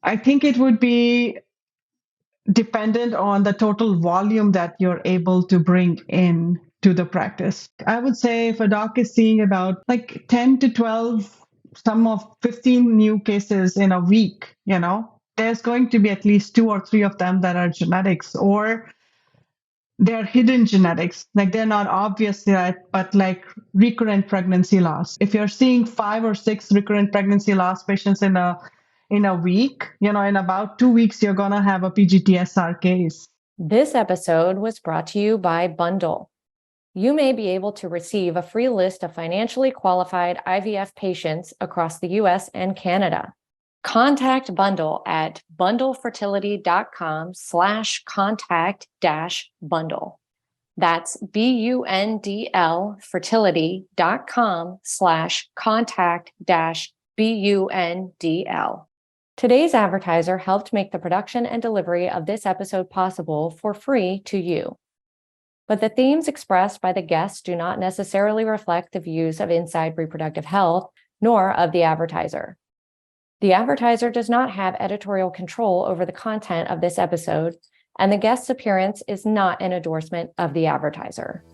I think it would be dependent on the total volume that you're able to bring in to the practice. I would say if a doc is seeing about like 10 to 12, some of 15 new cases in a week, there's going to be at least 2 or 3 of them that are genetics, or they're hidden genetics. Like they're not obvious yet, but like recurrent pregnancy loss. If you're seeing 5 or 6 recurrent pregnancy loss patients in a week, in about 2 weeks, you're going to have a PGTSR case. This episode was brought to you by Bundle. You may be able to receive a free list of financially qualified IVF patients across the US and Canada. Contact Bundle at bundlefertility.com/contact-bundle. That's BUNDL fertility.com/contact-BUNDL. Today's advertiser helped make the production and delivery of this episode possible for free to you. But the themes expressed by the guests do not necessarily reflect the views of Inside Reproductive Health, nor of the advertiser. The advertiser does not have editorial control over the content of this episode, and the guest's appearance is not an endorsement of the advertiser.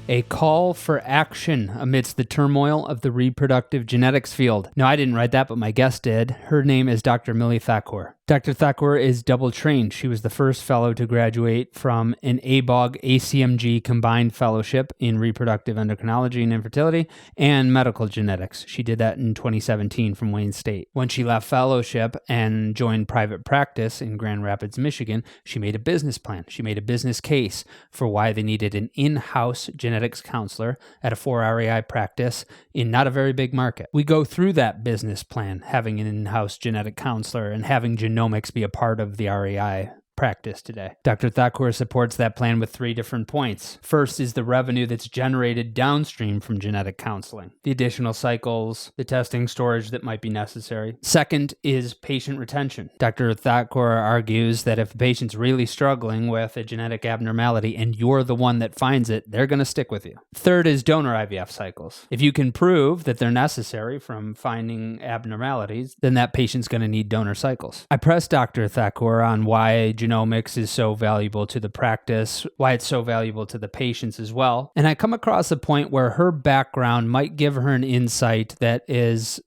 A call for action amidst the turmoil of the reproductive genetics field. No, I didn't write that, but my guest did. Her name is Dr. Mili Thakur. Dr. Thakur is double trained. She was the first fellow to graduate from an ABOG ACMG combined fellowship in reproductive endocrinology and infertility and medical genetics. She did that in 2017 from Wayne State. When she left fellowship and joined private practice in Grand Rapids, Michigan, she made a business plan. She made a business case for why they needed an in-house genetics counselor at a 4 REI practice in not a very big market. We go through that business plan, having an in-house genetic counselor and having Genomics be a part of the REI practice today. Dr. Thakur supports that plan with 3 different points. First is the revenue that's generated downstream from genetic counseling, the additional cycles, the testing storage that might be necessary. Second is patient retention. Dr. Thakur argues that if a patient's really struggling with a genetic abnormality and you're the one that finds it, they're going to stick with you. Third is donor IVF cycles. If you can prove that they're necessary from finding abnormalities, then that patient's going to need donor cycles. I pressed Dr. Thakur on why Genomics is so valuable to the practice, why it's so valuable to the patients as well. And I come across a point where her background might give her an insight that is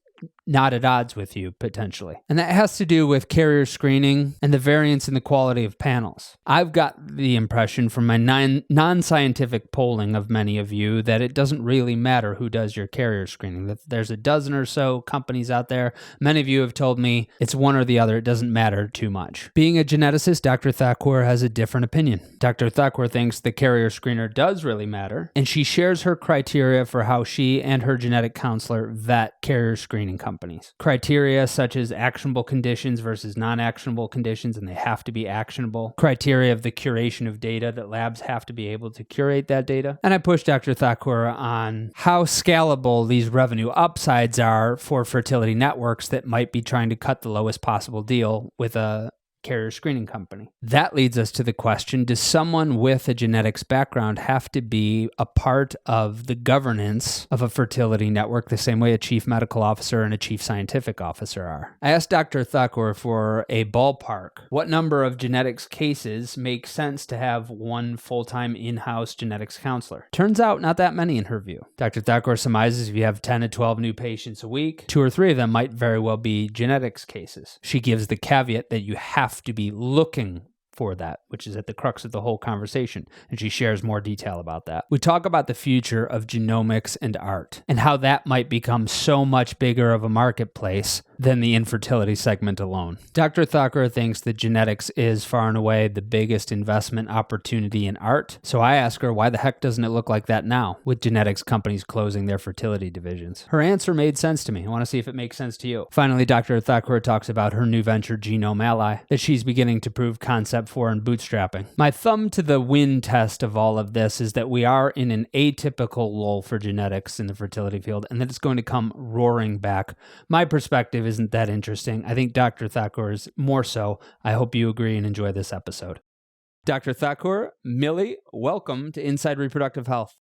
not at odds with you, potentially. And that has to do with carrier screening and the variance in the quality of panels. I've got the impression from my non-scientific polling of many of you that it doesn't really matter who does your carrier screening. That there's a dozen or so companies out there. Many of you have told me it's one or the other. It doesn't matter too much. Being a geneticist, Dr. Thakur has a different opinion. Dr. Thakur thinks the carrier screener does really matter, and she shares her criteria for how she and her genetic counselor vet carrier screening companies. Criteria such as actionable conditions versus non-actionable conditions, and they have to be actionable. Criteria of the curation of data, that labs have to be able to curate that data. And I pushed Dr. Thakur on how scalable these revenue upsides are for fertility networks that might be trying to cut the lowest possible deal with a carrier screening company. That leads us to the question, does someone with a genetics background have to be a part of the governance of a fertility network the same way a chief medical officer and a chief scientific officer are? I asked Dr. Thakur for a ballpark. What number of genetics cases make sense to have one full-time in-house genetics counselor? Turns out not that many in her view. Dr. Thakur surmises if you have 10 to 12 new patients a week, 2 or 3 of them might very well be genetics cases. She gives the caveat that you have to be looking for that, which is at the crux of the whole conversation, and she shares more detail about that. We talk about the future of genomics and art, and how that might become so much bigger of a marketplace than the infertility segment alone. Dr. Thakur thinks that genetics is far and away the biggest investment opportunity in art, so I ask her, why the heck doesn't it look like that now, with genetics companies closing their fertility divisions? Her answer made sense to me. I want to see if it makes sense to you. Finally, Dr. Thakur talks about her new venture, Genome Ally, that she's beginning to prove concept for in bootstrapping. My thumb to the wind test of all of this is that we are in an atypical lull for genetics in the fertility field, and that it's going to come roaring back. My perspective isn't that interesting. I think Dr. Thakur is more so. I hope you agree and enjoy this episode. Dr. Thakur, Mili, welcome to Inside Reproductive Health.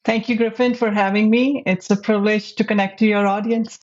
Thank you, Griffin, for having me. It's a privilege to connect to your audience.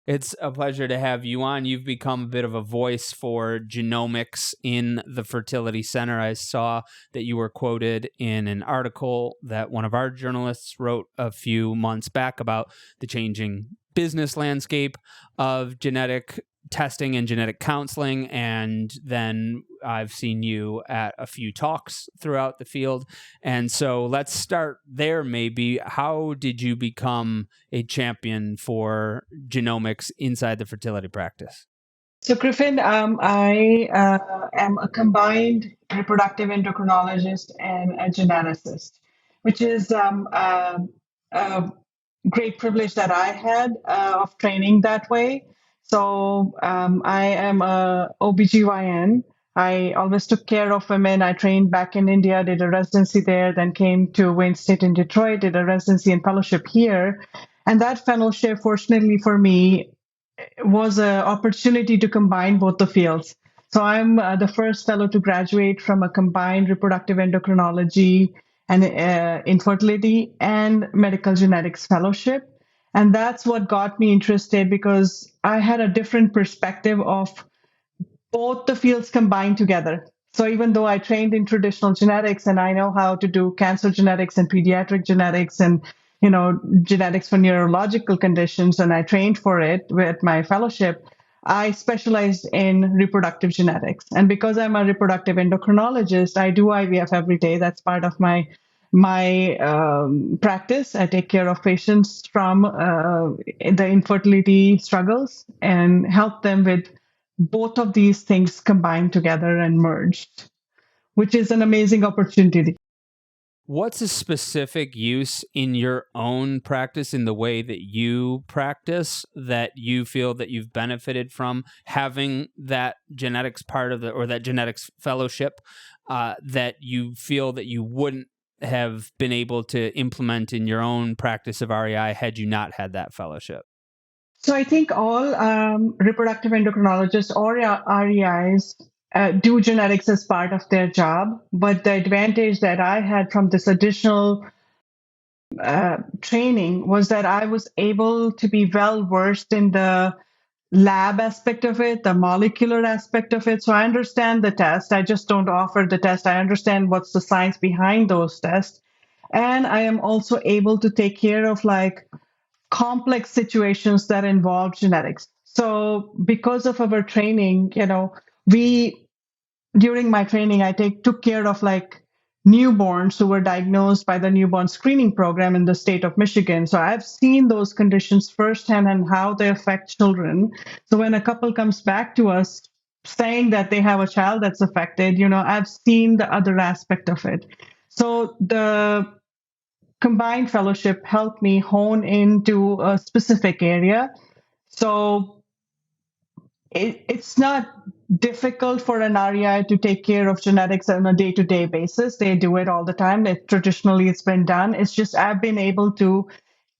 It's a pleasure to have you on. You've become a bit of a voice for genomics in the fertility center. I saw that you were quoted in an article that one of our journalists wrote a few months back about the changing business landscape of genetic testing and genetic counseling. And then I've seen you at a few talks throughout the field. And so let's start there, maybe. How did you become a champion for genomics inside the fertility practice? So, Griffin, I am a combined reproductive endocrinologist and a geneticist, which is a great privilege that I had of training that way. So, I am a OBGYN. I always took care of women. I trained back in India, did a residency there, then came to Wayne State in Detroit, did a residency and fellowship here. And that fellowship, fortunately for me, was an opportunity to combine both the fields. So I'm the first fellow to graduate from a combined reproductive endocrinology and infertility and medical genetics fellowship. And that's what got me interested because I had a different perspective of both the fields combined together. So even though I trained in traditional genetics and I know how to do cancer genetics and pediatric genetics and genetics for neurological conditions, and I trained for it with my fellowship, I specialized in reproductive genetics. And because I'm a reproductive endocrinologist, I do IVF every day. That's part of my practice. I take care of patients from the infertility struggles and help them with both of these things combined together and merged, which is an amazing opportunity. What's a specific use in your own practice, in the way that you practice, that you feel that you've benefited from having that genetics part of or that genetics fellowship, that you feel that you wouldn't have been able to implement in your own practice of REI had you not had that fellowship? So I think all reproductive endocrinologists or REIs do genetics as part of their job. But the advantage that I had from this additional training was that I was able to be well versed in the lab aspect of it, the molecular aspect of it. So I understand the test. I just don't offer the test. I understand what's the science behind those tests. And I am also able to take care of like complex situations that involve genetics. So because of our training, we during my training, I took care of like newborns who were diagnosed by the newborn screening program in the state of Michigan. So I've seen those conditions firsthand and how they affect children. So when a couple comes back to us saying that they have a child that's affected, I've seen the other aspect of it. So the combined fellowship helped me hone into a specific area. So it's not difficult for an REI to take care of genetics on a day-to-day basis. They do it all the time. Traditionally, it's been done. It's just I've been able to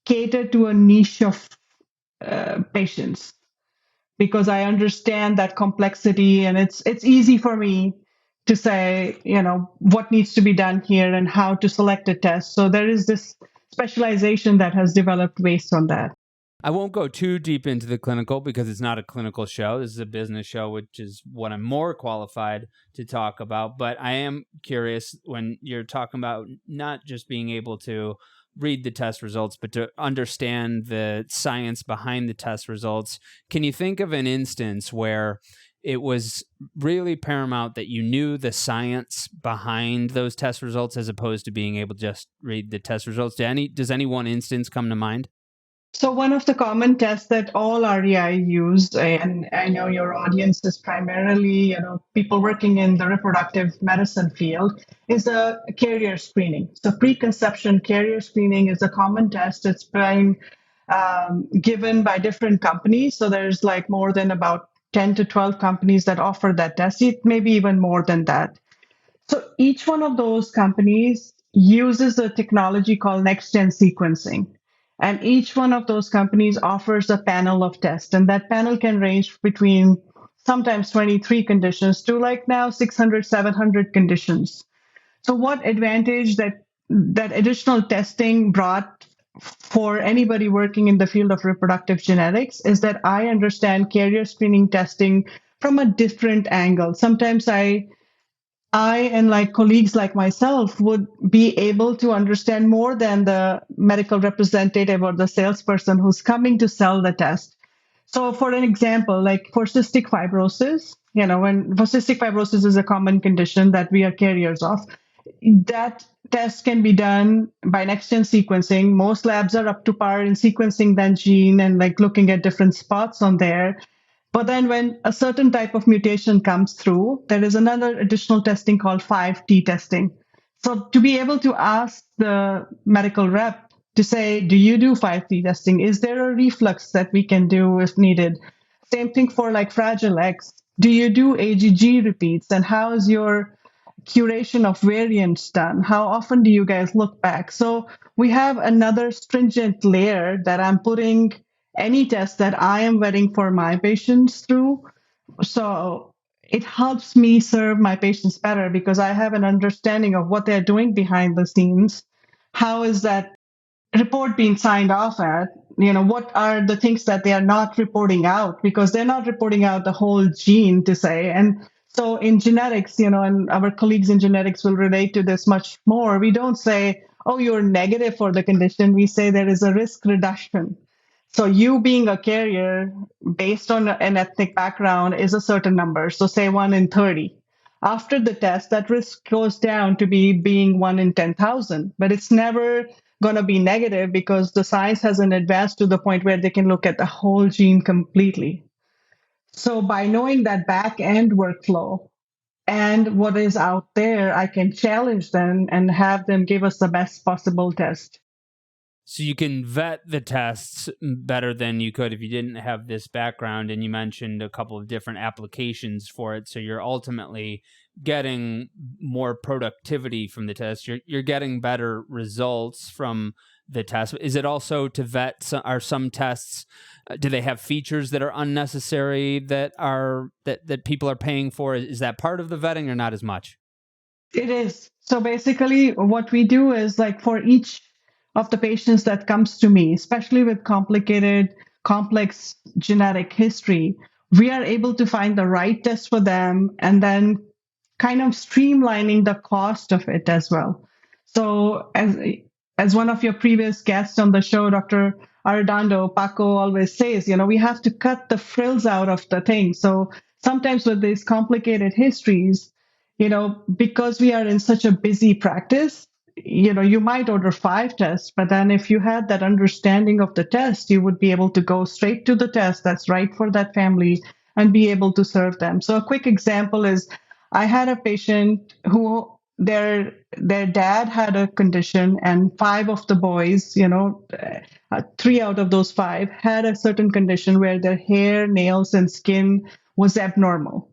cater to a niche of patients because I understand that complexity, and it's easy for me to say, what needs to be done here and how to select a test. So there is this specialization that has developed based on that. I won't go too deep into the clinical because it's not a clinical show. This is a business show, which is what I'm more qualified to talk about. But I am curious, when you're talking about not just being able to read the test results, but to understand the science behind the test results. Can you think of an instance where it was really paramount that you knew the science behind those test results as opposed to being able to just read the test results? Does any one instance come to mind? So one of the common tests that all REI use, and I know your audience is primarily, people working in the reproductive medicine field, is a carrier screening. So preconception carrier screening is a common test. It's been given by different companies. So there's like more than about 10 to 12 companies that offer that test, maybe even more than that. So each one of those companies uses a technology called next-gen sequencing. And each one of those companies offers a panel of tests. And that panel can range between sometimes 23 conditions to like now 600, 700 conditions. So what advantage that that additional testing brought for anybody working in the field of reproductive genetics is that I understand carrier screening testing from a different angle. Sometimes I and like colleagues like myself would be able to understand more than the medical representative or the salesperson who's coming to sell the test. So for an example, like for cystic fibrosis, when for cystic fibrosis is a common condition that we are carriers of, that test can be done by next-gen sequencing. Most labs are up to par in sequencing that gene and like looking at different spots on there. But then when a certain type of mutation comes through, there is another additional testing called 5T testing. So to be able to ask the medical rep to say, do you do 5T testing? Is there a reflex that we can do if needed? Same thing for like Fragile X. Do you do AGG repeats? And how is your curation of variants done? How often do you guys look back? So we have another stringent layer that I'm putting any test that I am vetting for my patients through. So it helps me serve my patients better because I have an understanding of what they're doing behind the scenes. How is that report being signed off at? What are the things that they are not reporting out because they're not reporting out the whole gene to say. And so in genetics, and our colleagues in genetics will relate to this much more. We don't say, oh, you're negative for the condition. We say there is a risk reduction. So you being a carrier based on an ethnic background is a certain number. So say 1 in 30. After the test, that risk goes down to being 1 in 10,000, but it's never going to be negative because the science hasn't advanced to the point where they can look at the whole gene completely. So by knowing that back end workflow and what is out there, I can challenge them and have them give us the best possible test. So you can vet the tests better than you could if you didn't have this background. And you mentioned a couple of different applications for it. So you're ultimately getting more productivity from the test. You're getting better results from the test. Is it also to vet? Are some tests? Do they have features that are unnecessary that people are paying for? Is that part of the vetting or not as much? It is. So basically, what we do is like for each of the patients that comes to me, especially with complex genetic history, we are able to find the right test for them and then kind of streamlining the cost of it as well. So as one of your previous guests on the show, Dr. Arredondo, Paco always says, we have to cut the frills out of the thing. So sometimes with these complicated histories, because we are in such a busy practice, you might order 5 tests, but then if you had that understanding of the test, you would be able to go straight to the test that's right for that family and be able to serve them. So a quick example is I had a patient who their dad had a condition and 5 of the boys, 3 out of those 5 had a certain condition where their hair, nails, and skin was abnormal.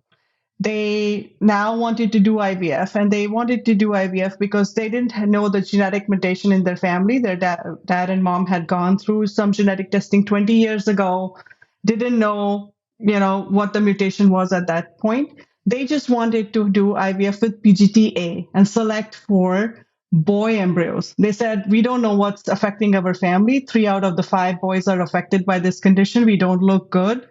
They now wanted to do IVF, and they wanted to do IVF because they didn't know the genetic mutation in their family. Their dad and mom had gone through some genetic testing 20 years ago, didn't know, what the mutation was at that point. They just wanted to do IVF with PGTA and select for boy embryos. They said, we don't know what's affecting our family. 3 out of the 5 boys are affected by this condition. We don't look good.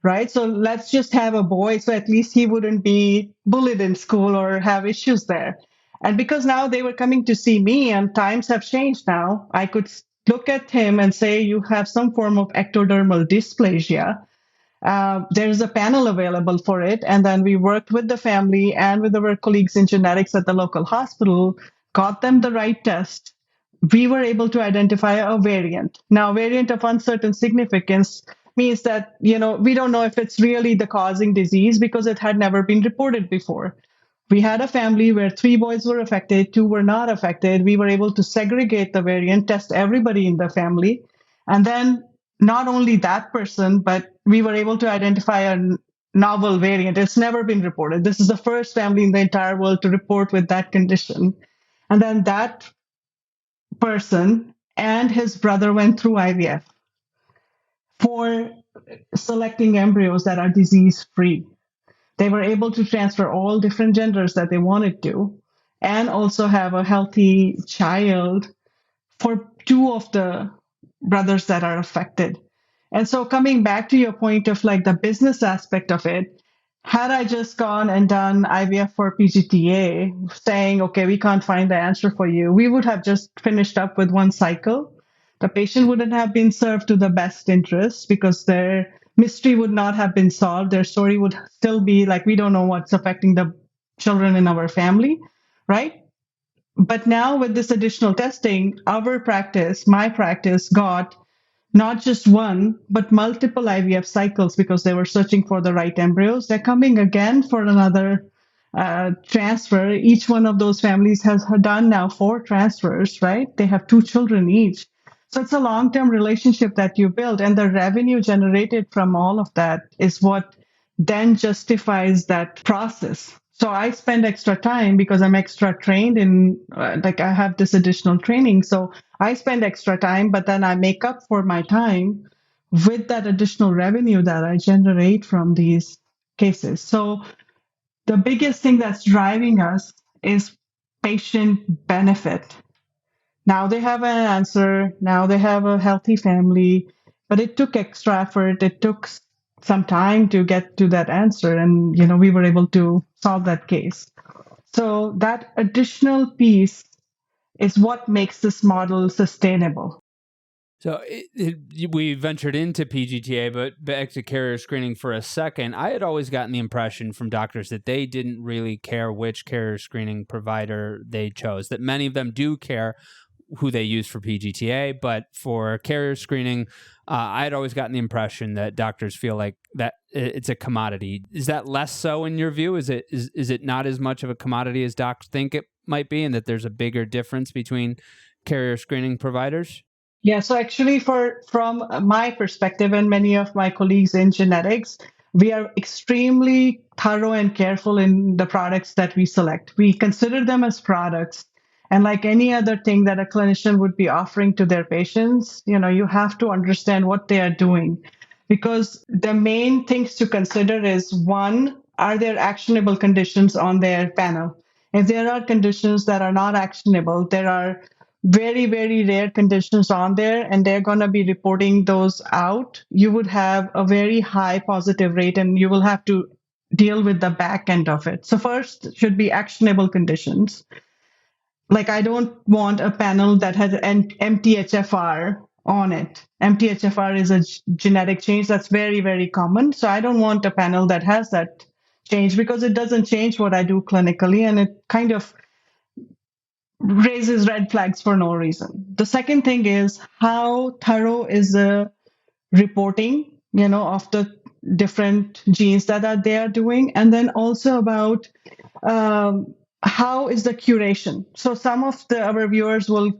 Right. So let's just have a boy so at least he wouldn't be bullied in school or have issues there. And because now they were coming to see me and times have changed now, I could look at him and say, you have some form of ectodermal dysplasia. There's a panel available for it. And then we worked with the family and with our colleagues in genetics at the local hospital, got them the right test. We were able to identify a variant. Now, variant of uncertain significance means that, we don't know if it's really the causing disease because it had never been reported before. We had a family where 3 boys were affected, 2 were not affected. We were able to segregate the variant, test everybody in the family. And then not only that person, but we were able to identify a novel variant. It's never been reported. This is the first family in the entire world to report with that condition. And then that person and his brother went through IVF for selecting embryos that are disease free. They were able to transfer all different genders that they wanted to. and also have a healthy child for two of the brothers that are affected. And so coming back to your point of like the business aspect of it, had I just gone and done IVF for PGTA saying, okay, we can't find the answer for you, we would have just finished up with one cycle. The patient wouldn't have been served to the best interest because their mystery would not have been solved. Their story would still be like, we don't know what's affecting the children in our family, right? But now with this additional testing, our practice, my practice, got not just one, but multiple IVF cycles because they were searching for the right embryos. They're coming again for another transfer. Each one of those families has done now 4 transfers, right? They have 2 children each. So it's a long-term relationship that you build, and the revenue generated from all of that is what then justifies that process. So I spend extra time because I'm extra trained in, like I have this additional training. So I spend extra time, but then I make up for my time with that additional revenue that I generate from these cases. So the biggest thing that's driving us is patient benefit. Now they have an answer. Now they have a healthy family, but it took extra effort. It took some time to get to that answer. And, we were able to solve that case. So that additional piece is what makes this model sustainable. So we ventured into PGTA, but back to carrier screening for a second. I had always gotten the impression from doctors that they didn't really care which carrier screening provider they chose, that many of them do care who they use for PGTA, but for carrier screening, I had always gotten the impression that doctors feel like that it's a commodity. Is that less so in your view? Is it not as much of a commodity as docs think it might be, and that there's a bigger difference between carrier screening providers? Yeah, so actually, from my perspective and many of my colleagues in genetics, we are extremely thorough and careful in the products that we select. We consider them as products. And like any other thing that a clinician would be offering to their patients, you have to understand what they are doing. Because the main things to consider is, one, are there actionable conditions on their panel? If there are conditions that are not actionable, there are very, very rare conditions on there, and they're going to be reporting those out, you would have a very high positive rate, and you will have to deal with the back end of it. So first should be actionable conditions. Like I don't want a panel that has an MTHFR on it. MTHFR is a genetic change that's very, very common. So I don't want a panel that has that change because it doesn't change what I do clinically, and it kind of raises red flags for no reason. The second thing is how thorough is the reporting, of the different genes that they are doing, and then also about how is the curation. So some of our viewers will,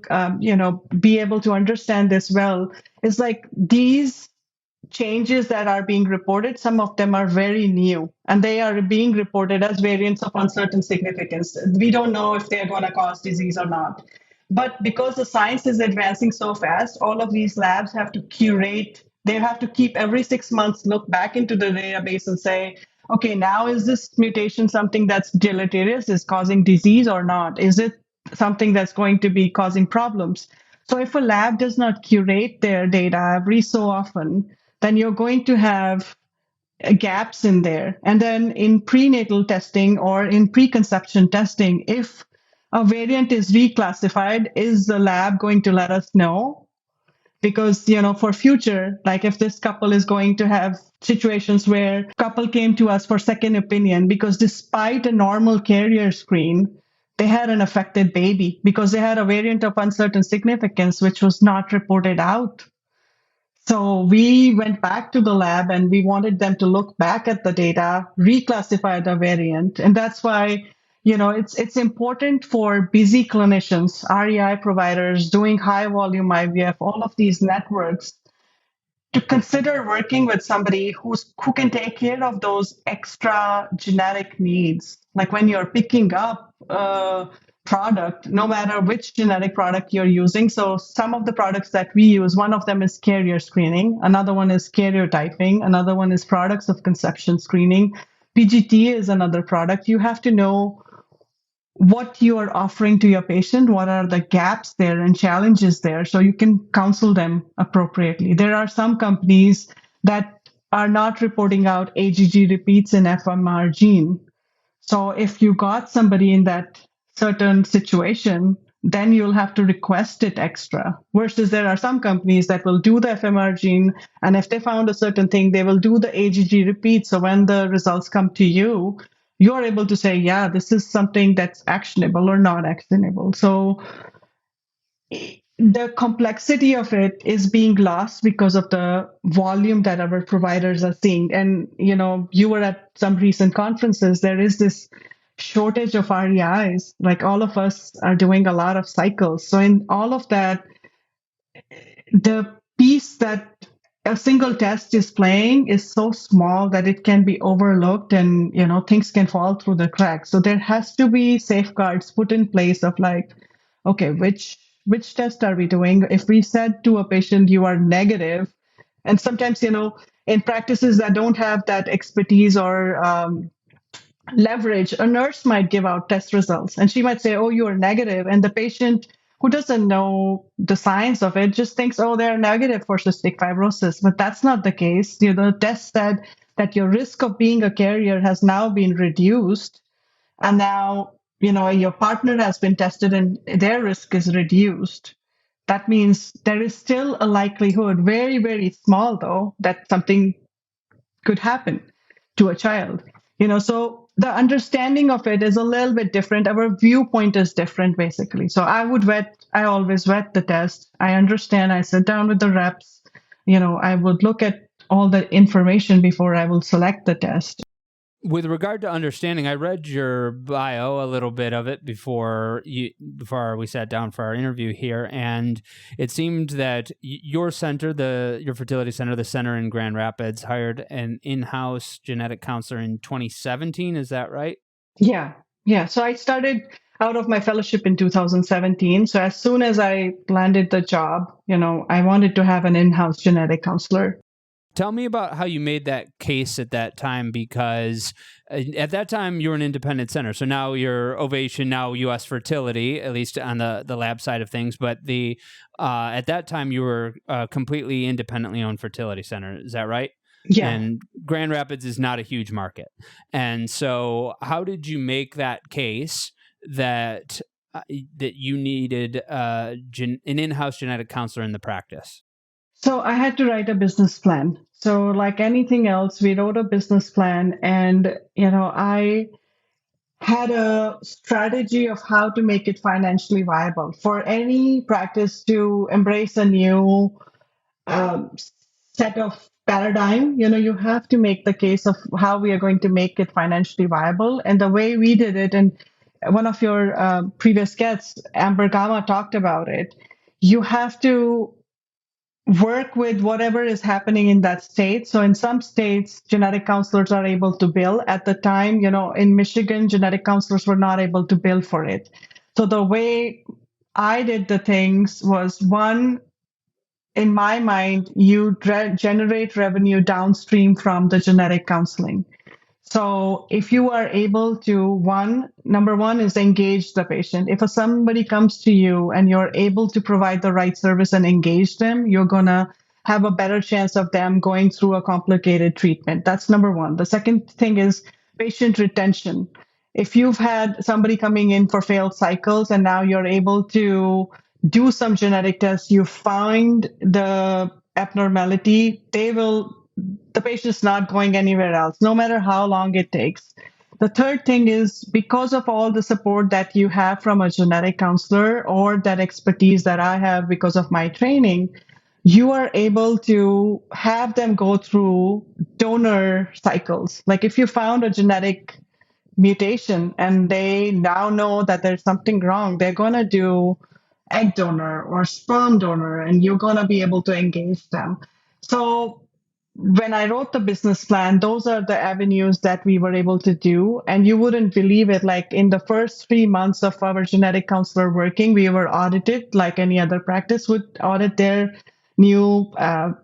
be able to understand this well. It's like these changes that are being reported, some of them are very new, and they are being reported as variants of uncertain significance. We don't know if they're going to cause disease or not. But because the science is advancing so fast, all of these labs have to curate. They have to keep every 6 months, look back into the database and say, okay, now is this mutation something that's deleterious, is causing disease or not? Is it something that's going to be causing problems? So if a lab does not curate their data every so often, then you're going to have gaps in there. And then in prenatal testing or in preconception testing, if a variant is reclassified, is the lab going to let us know? Because, for future, like if this couple is going to have situations where couple came to us for second opinion because despite a normal carrier screen, they had an affected baby because they had a variant of uncertain significance, which was not reported out. So we went back to the lab and we wanted them to look back at the data, reclassify the variant. And that's why, it's important for busy clinicians, REI providers doing high volume IVF, all of these networks, to consider working with somebody who can take care of those extra genetic needs. Like when you're picking up a product, no matter which genetic product you're using. So some of the products that we use, one of them is carrier screening, another one is karyotyping, another one is products of conception screening. PGT is another product. You have to know what you are offering to your patient, what are the gaps there and challenges there, so you can counsel them appropriately. There are some companies that are not reporting out AGG repeats in FMR gene. So if you got somebody in that certain situation, then you'll have to request it extra. Versus there are some companies that will do the FMR gene, and if they found a certain thing, they will do the AGG repeat. So when the results come to you, you're able to say, yeah, this is something that's actionable or not actionable. So the complexity of it is being lost because of the volume that our providers are seeing. And you were at some recent conferences. There is this shortage of REIs. Like, all of us are doing a lot of cycles. So in all of that, the piece that a single test is playing is so small that it can be overlooked, and things can fall through the cracks. So there has to be safeguards put in place of, like, okay, which test are we doing? If we said to a patient, you are negative, and sometimes in practices that don't have that expertise or leverage, a nurse might give out test results and she might say, oh, you are negative, and the patient who doesn't know the science of it just thinks, oh, they're negative for cystic fibrosis. But that's not the case. The test said that your risk of being a carrier has now been reduced, and now your partner has been tested and their risk is reduced. That means there is still a likelihood, very, very small though, that something could happen to a child. So the understanding of it is a little bit different. Our viewpoint is different, basically. So I always vet the test. I understand. I sit down with the reps. I would look at all the information before I will select the test. With regard to understanding, I read your bio, a little bit of it before we sat down for our interview here, and it seemed that your center, your fertility center, the center in Grand Rapids, hired an in-house genetic counselor in 2017. Is that right? Yeah. So I started out of my fellowship in 2017. So as soon as I landed the job, I wanted to have an in-house genetic counselor. Tell me about how you made that case at that time, because at that time you were an independent center. So now you're Ovation, now US Fertility, at least on the lab side of things. But at that time you were a completely independently owned fertility center. Is that right? Yeah. And Grand Rapids is not a huge market. And so how did you make that case that you needed an in-house genetic counselor in the practice? So I had to write a business plan. So like anything else, we wrote a business plan, and I had a strategy of how to make it financially viable for any practice to embrace a new set of paradigm. You have to make the case of how we are going to make it financially viable. And the way we did it, and one of your previous guests, Amber Gama, talked about it, you have to work with whatever is happening in that state. So in some states, genetic counselors are able to bill. At the time, in Michigan, genetic counselors were not able to bill for it. So the way I did the things was, one, in my mind, you generate revenue downstream from the genetic counseling. So if you are able to, number one is engage the patient. If somebody comes to you and you're able to provide the right service and engage them, you're going to have a better chance of them going through a complicated treatment. That's number one. The second thing is patient retention. If you've had somebody coming in for failed cycles and now you're able to do some genetic tests, you find the abnormality, the patient's not going anywhere else, no matter how long it takes. The third thing is, because of all the support that you have from a genetic counselor or that expertise that I have because of my training, you are able to have them go through donor cycles. Like if you found a genetic mutation and they now know that there's something wrong, they're going to do egg donor or sperm donor, and you're going to be able to engage them. So when I wrote the business plan, those are the avenues that we were able to do. And you wouldn't believe it. Like in the first 3 months of our genetic counselor working, we were audited like any other practice would audit their new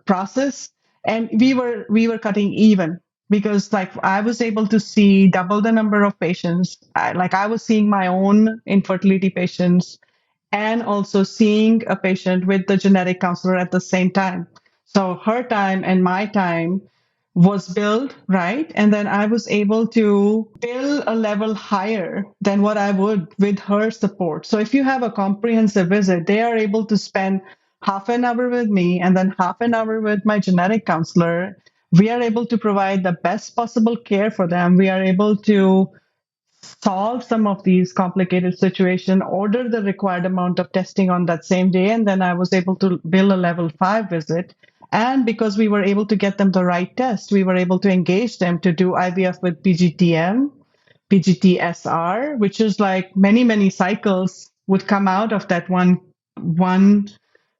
process. And we were cutting even. because like I was able to see double the number of patients. I was seeing my own infertility patients and also seeing a patient with the genetic counselor at the same time. So her time and my time was billed, right? And then I was able to bill a level higher than what I would with her support. So if you have a comprehensive visit, they are able to spend half an hour with me and then half an hour with my genetic counselor. We are able to provide the best possible care for them. We are able to solve some of these complicated situations, order the required amount of testing on that same day, and then I was able to bill a level 5 visit. And because we were able to get them the right test, we were able to engage them to do IVF with PGTM, PGTSR, which is like many, many cycles would come out of that one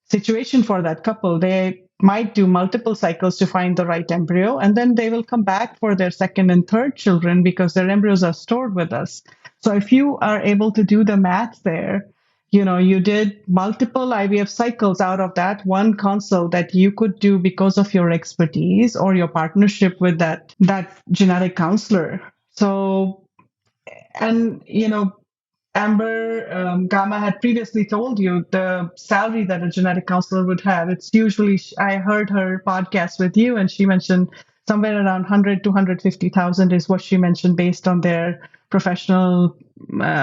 situation for that couple. They might do multiple cycles to find the right embryo, and then they will come back for their second and third children because their embryos are stored with us. So if you are able to do the math there, you did multiple IVF cycles out of that one consult that you could do because of your expertise or your partnership with that genetic counselor. So, and Amber Gamma had previously told you the salary that a genetic counselor would have. It's usually, I heard her podcast with you, and she mentioned somewhere around 100 to 150,000 is what she mentioned based on their professional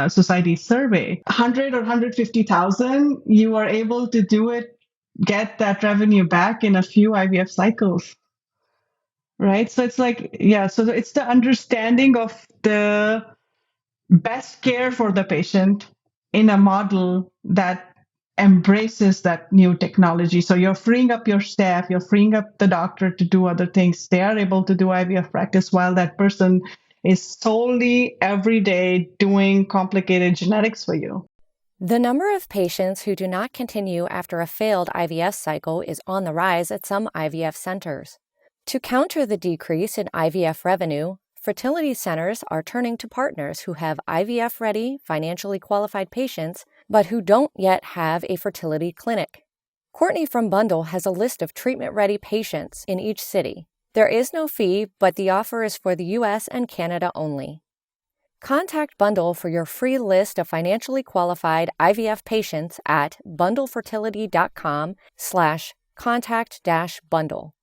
society survey. 100 or 150,000, you are able to do it, get that revenue back in a few IVF cycles, right? So it's like, yeah, so it's the understanding of the best care for the patient in a model that embraces that new technology. So you're freeing up your staff, you're freeing up the doctor to do other things. They are able to do IVF practice while that person is solely every day doing complicated genetics for you. The number of patients who do not continue after a failed IVF cycle is on the rise at some IVF centers. To counter the decrease in IVF revenue, fertility centers are turning to partners who have IVF-ready, financially qualified patients, but who don't yet have a fertility clinic. Courtney from Bundle has a list of treatment-ready patients in each city. There is no fee, but the offer is for the U.S. and Canada only. Contact Bundle for your free list of financially qualified IVF patients at bundlefertility.com/contact-bundle.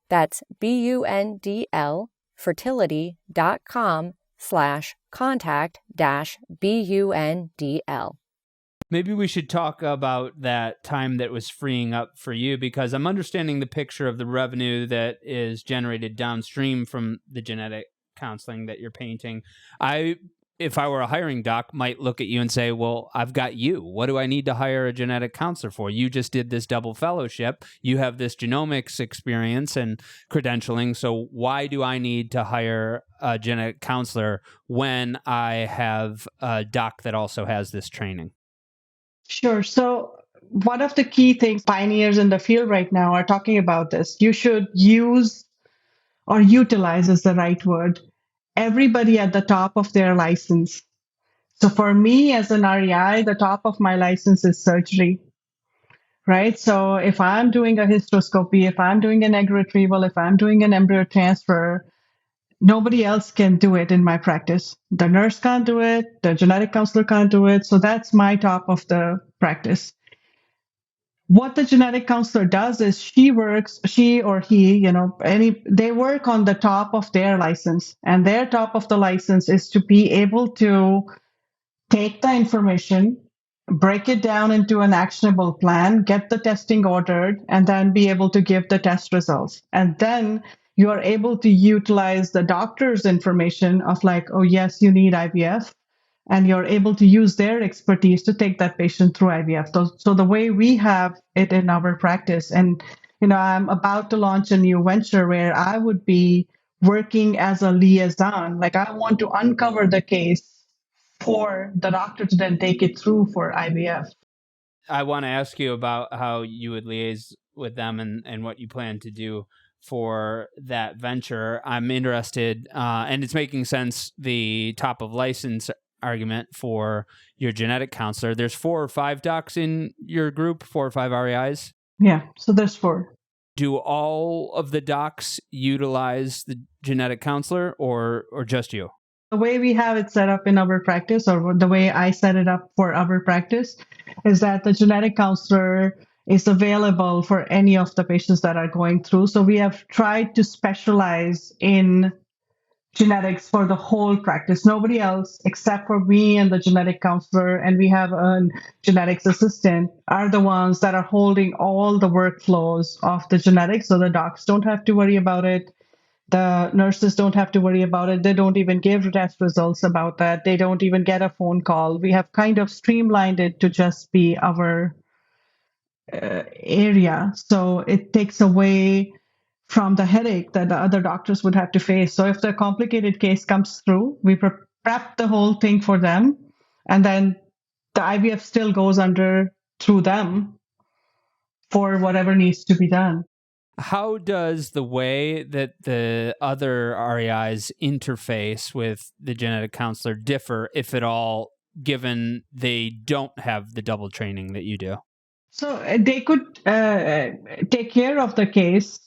That's BUNDL fertility.com/contact-BUNDL. Maybe we should talk about that time that was freeing up for you, because I'm understanding the picture of the revenue that is generated downstream from the genetic counseling that you're painting. If I were a hiring doc, might look at you and say, well, I've got you. What do I need to hire a genetic counselor for? You just did this double fellowship. You have this genomics experience and credentialing. So why do I need to hire a genetic counselor when I have a doc that also has this training? Sure. So one of the key things pioneers in the field right now are talking about this. You should use, or utilize is the right word, everybody at the top of their license. So for me as an REI, the top of my license is surgery, right? So if I'm doing a hysteroscopy, if I'm doing an egg retrieval, if I'm doing an embryo transfer, nobody else can do it in my practice. The nurse can't do it, the genetic counselor can't do it. So that's my top of the practice. What the genetic counselor does is she or he, they work on the top of their license, and their top of the license is to be able to take the information, break it down into an actionable plan, get the testing ordered, and then be able to give the test results. And then you are able to utilize the doctor's information of like, oh, yes, you need IVF. And you're able to use their expertise to take that patient through IVF. So the way we have it in our practice, and I'm about to launch a new venture where I would be working as a liaison. Like I want to uncover the case for the doctor to then take it through for IVF. I want to ask you about how you would liaise with them and what you plan to do for that venture. I'm interested, and it's making sense, the top of license argument for your genetic counselor. There's 4 or 5 docs in your group, 4 or 5 REIs? Yeah, so there's 4. Do all of the docs utilize the genetic counselor or just you? The way we have it set up in our practice, or the way I set it up for our practice, is that the genetic counselor is available for any of the patients that are going through. So we have tried to specialize in genetics for the whole practice. Nobody else except for me and the genetic counselor, and we have a genetics assistant, are the ones that are holding all the workflows of the genetics. So the docs don't have to worry about it. The nurses don't have to worry about it. They don't even give test results about that. They don't even get a phone call. We have kind of streamlined it to just be our area. So it takes away from the headache that the other doctors would have to face. So if the complicated case comes through, we prep the whole thing for them, and then the IVF still goes under through them for whatever needs to be done. How does the way that the other REIs interface with the genetic counselor differ, if at all, given they don't have the double training that you do? So they could take care of the case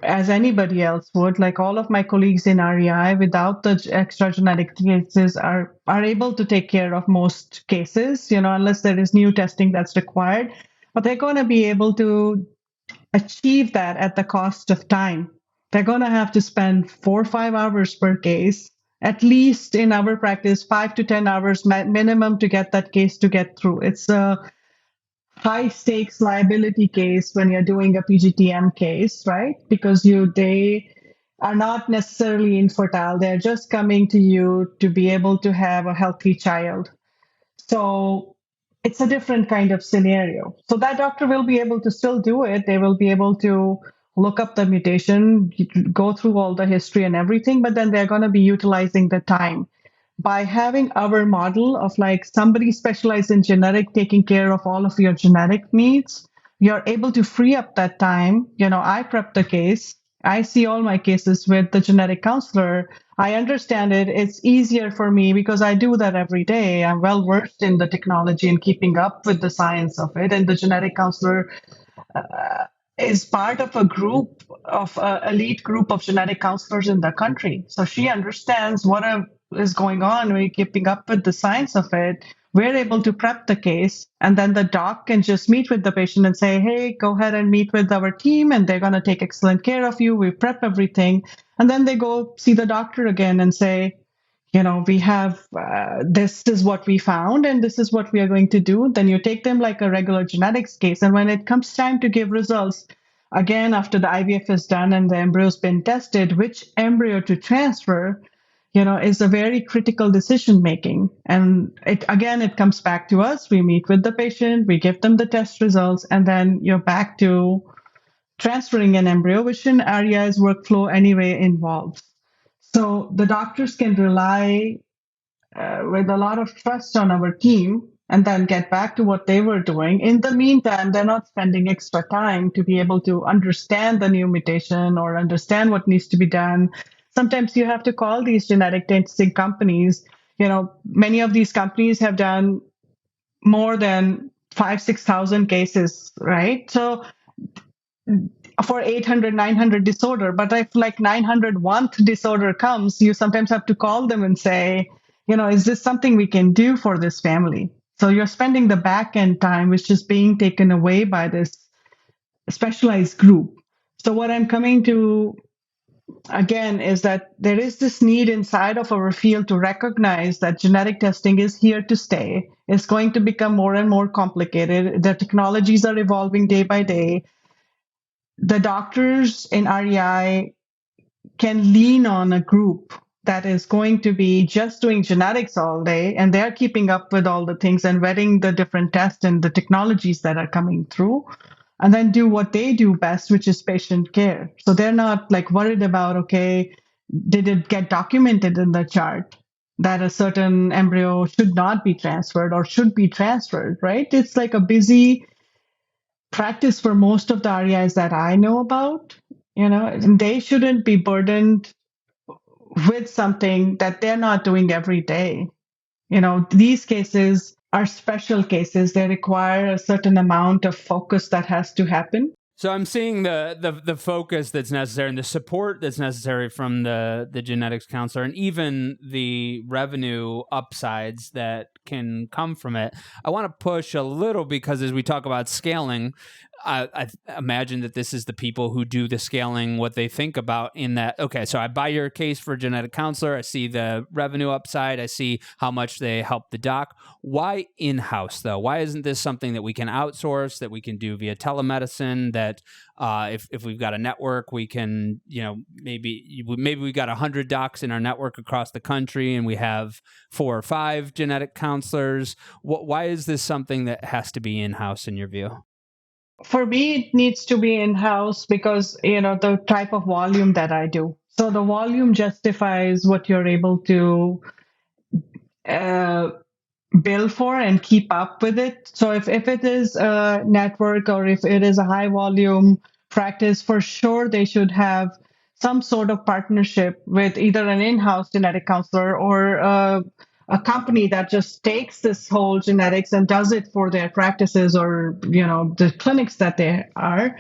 as anybody else would. Like all of my colleagues in REI, without the extra genetic cases, are able to take care of most cases, unless there is new testing that's required. But they're going to be able to achieve that at the cost of time. They're going to have to spend 4 or 5 hours per case, at least in our practice, 5 to 10 hours minimum to get that case to get through. It's a high stakes liability case when you're doing a PGTM case, right? Because they are not necessarily infertile. They're just coming to you to be able to have a healthy child. So it's a different kind of scenario. So that doctor will be able to still do it. They will be able to look up the mutation, go through all the history and everything, but then they're going to be utilizing the time. By having our model of like somebody specialized in genetic taking care of all of your genetic needs, you're able to free up that time. I prep the case. I see all my cases with the genetic counselor. I understand it. It's easier for me because I do that every day. I'm well versed in the technology and keeping up with the science of it. And the genetic counselor is part of a group of elite group of genetic counselors in the country. So she understands what is going on. We're keeping up with the science of it. We're able to prep the case, and then the doc can just meet with the patient and say, hey, go ahead and meet with our team, and they're going to take excellent care of you. We prep everything. And then they go see the doctor again and say, we have this is what we found and this is what we are going to do. Then you take them like a regular genetics case. And when it comes time to give results, again, after the IVF is done and the embryo's been tested, which embryo to transfer, is a very critical decision making. And it comes back to us. We meet with the patient, we give them the test results, and then you're back to transferring an embryo, which in REI's workflow anyway involves. So the doctors can rely with a lot of trust on our team and then get back to what they were doing. In the meantime, they're not spending extra time to be able to understand the new mutation or understand what needs to be done. Sometimes you have to call these genetic testing companies. Many of these companies have done more than 5,000-6,000 cases, right? So for 800, 900 disorder. But if like 901th disorder comes, you sometimes have to call them and say, is this something we can do for this family? So you're spending the back end time, which is being taken away by this specialized group. So what I'm coming to again is that there is this need inside of our field to recognize that genetic testing is here to stay. It's going to become more and more complicated. The technologies are evolving day by day. The doctors in REI can lean on a group that is going to be just doing genetics all day, and they're keeping up with all the things and vetting the different tests and the technologies that are coming through, and then do what they do best, which is patient care. So they're not like worried about, okay, did it get documented in the chart that a certain embryo should not be transferred or should be transferred, right? It's like a busy practice for most of the REIs that I know about, and they shouldn't be burdened with something that they're not doing every day. These cases are special cases. They require a certain amount of focus that has to happen. So I'm seeing the focus that's necessary and the support that's necessary from the genetics counselor, and even the revenue upsides that can come from it. I want to push a little because as we talk about scaling, I imagine that this is the people who do the scaling, what they think about in that, okay, so I buy your case for a genetic counselor. I see the revenue upside. I see how much they help the doc. Why in-house, though? Why isn't this something that we can outsource, that we can do via telemedicine, that if we've got a network, we can, maybe we've got 100 docs in our network across the country and we have 4 or 5 genetic counselors. Why is this something that has to be in-house in your view? For me, it needs to be in-house because, the type of volume that I do. So the volume justifies what you're able to bill for and keep up with it. So if it is a network or if it is a high volume practice, for sure they should have some sort of partnership with either an in-house genetic counselor or a company that just takes this whole genetics and does it for their practices or the clinics that they are.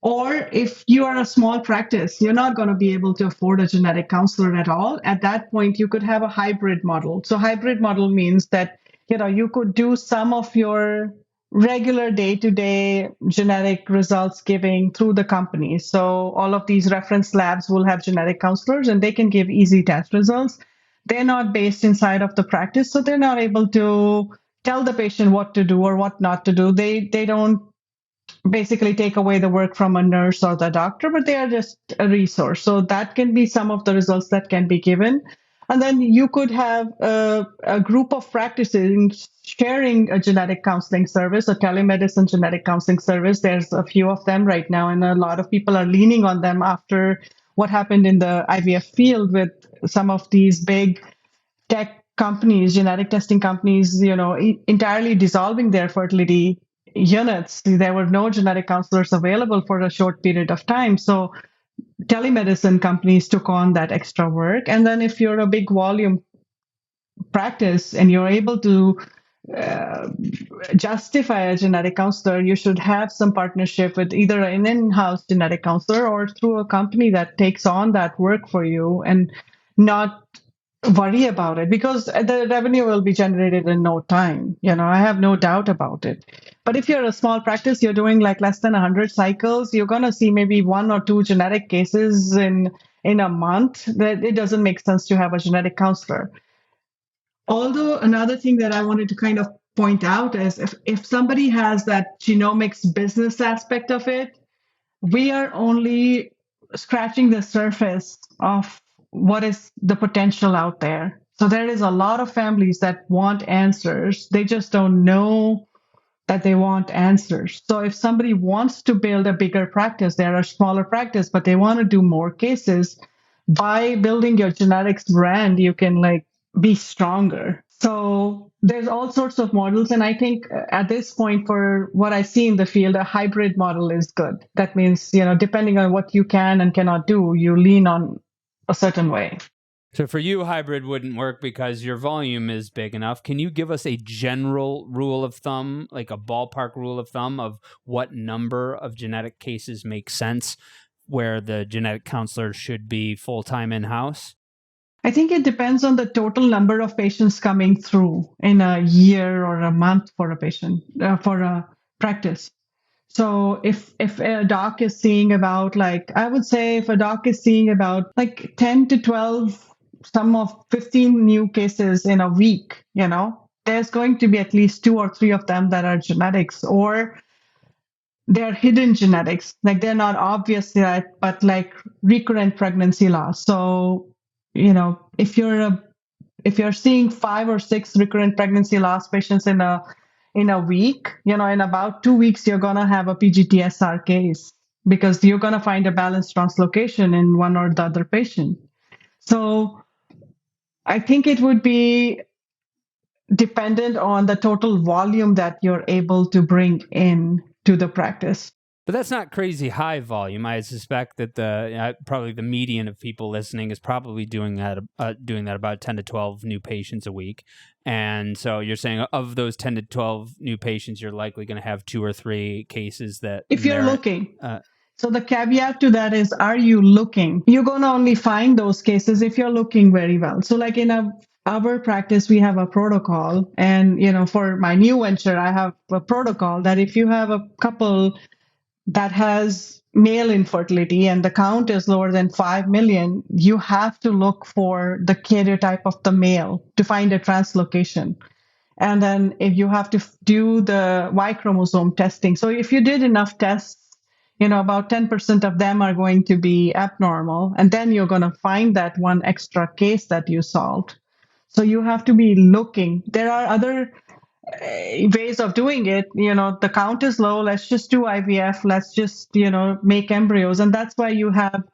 Or if you are a small practice, you're not going to be able to afford a genetic counselor at all. At that point, you could have a hybrid model. So hybrid model means that, you could do some of your regular day-to-day genetic results giving through the company. So all of these reference labs will have genetic counselors and they can give easy test results. They're not based inside of the practice, so they're not able to tell the patient what to do or what not to do. They don't basically take away the work from a nurse or the doctor, but they are just a resource. So that can be some of the results that can be given. And then you could have a group of practices sharing a genetic counseling service, a telemedicine genetic counseling service. There's a few of them right now, and a lot of people are leaning on them after what happened in the IVF field with some of these big tech companies, genetic testing companies, entirely dissolving their fertility units. There were no genetic counselors available for a short period of time. So telemedicine companies took on that extra work. And then if you're a big volume practice and you're able to uh, justify a genetic counselor, you should have some partnership with either an in-house genetic counselor or through a company that takes on that work for you and not worry about it because the revenue will be generated in no time. I have no doubt about it. But if you're a small practice, you're doing like less than 100 cycles, you're going to see maybe 1 or 2 genetic cases in a month. That it doesn't make sense to have a genetic counselor. Although another thing that I wanted to kind of point out is if somebody has that genomics business aspect of it, we are only scratching the surface of what is the potential out there. So there is a lot of families that want answers. They just don't know that they want answers. So if somebody wants to build a bigger practice, they're a smaller practice, but they want to do more cases, by building your genetics brand, you can be stronger. So there's all sorts of models. And I think at this point, for what I see in the field, a hybrid model is good. That means, depending on what you can and cannot do, you lean on a certain way. So for you, hybrid wouldn't work because your volume is big enough. Can you give us a general rule of thumb, like a ballpark rule of thumb of what number of genetic cases make sense where the genetic counselor should be full-time in-house? I think it depends on the total number of patients coming through in a year or a month for a patient, for a practice. So if a doc is seeing about I would say if a doc is seeing about 10 to 12, some of 15 new cases in a week, there's going to be at least 2 or 3 of them that are genetics or they're hidden genetics. They're not obvious yet, but recurrent pregnancy loss. So, if you're seeing 5 or 6 recurrent pregnancy loss patients in a week, in about 2 weeks, you're going to have a PGTSR case because you're going to find a balanced translocation in one or the other patient. So I think it would be dependent on the total volume that you're able to bring in to the practice. But that's not crazy high volume. I suspect that probably the median of people listening is probably doing that about 10 to 12 new patients a week. And so you're saying of those 10 to 12 new patients, you're likely going to have 2 or 3 cases that If you're merit. looking. So the caveat to that is, are you looking? You're going to only find those cases if you're looking very well. So like in our practice, we have a protocol. And, for my new venture, I have a protocol that if you have a couple that has male infertility and the count is lower than 5 million, you have to look for the karyotype of the male to find a translocation. And then if you have to do the Y chromosome testing. So if you did enough tests, about 10% of them are going to be abnormal. And then you're going to find that one extra case that you solved. So you have to be looking. There are other ways of doing it. The count is low. Let's just do IVF. Let's just, make embryos. And that's why you have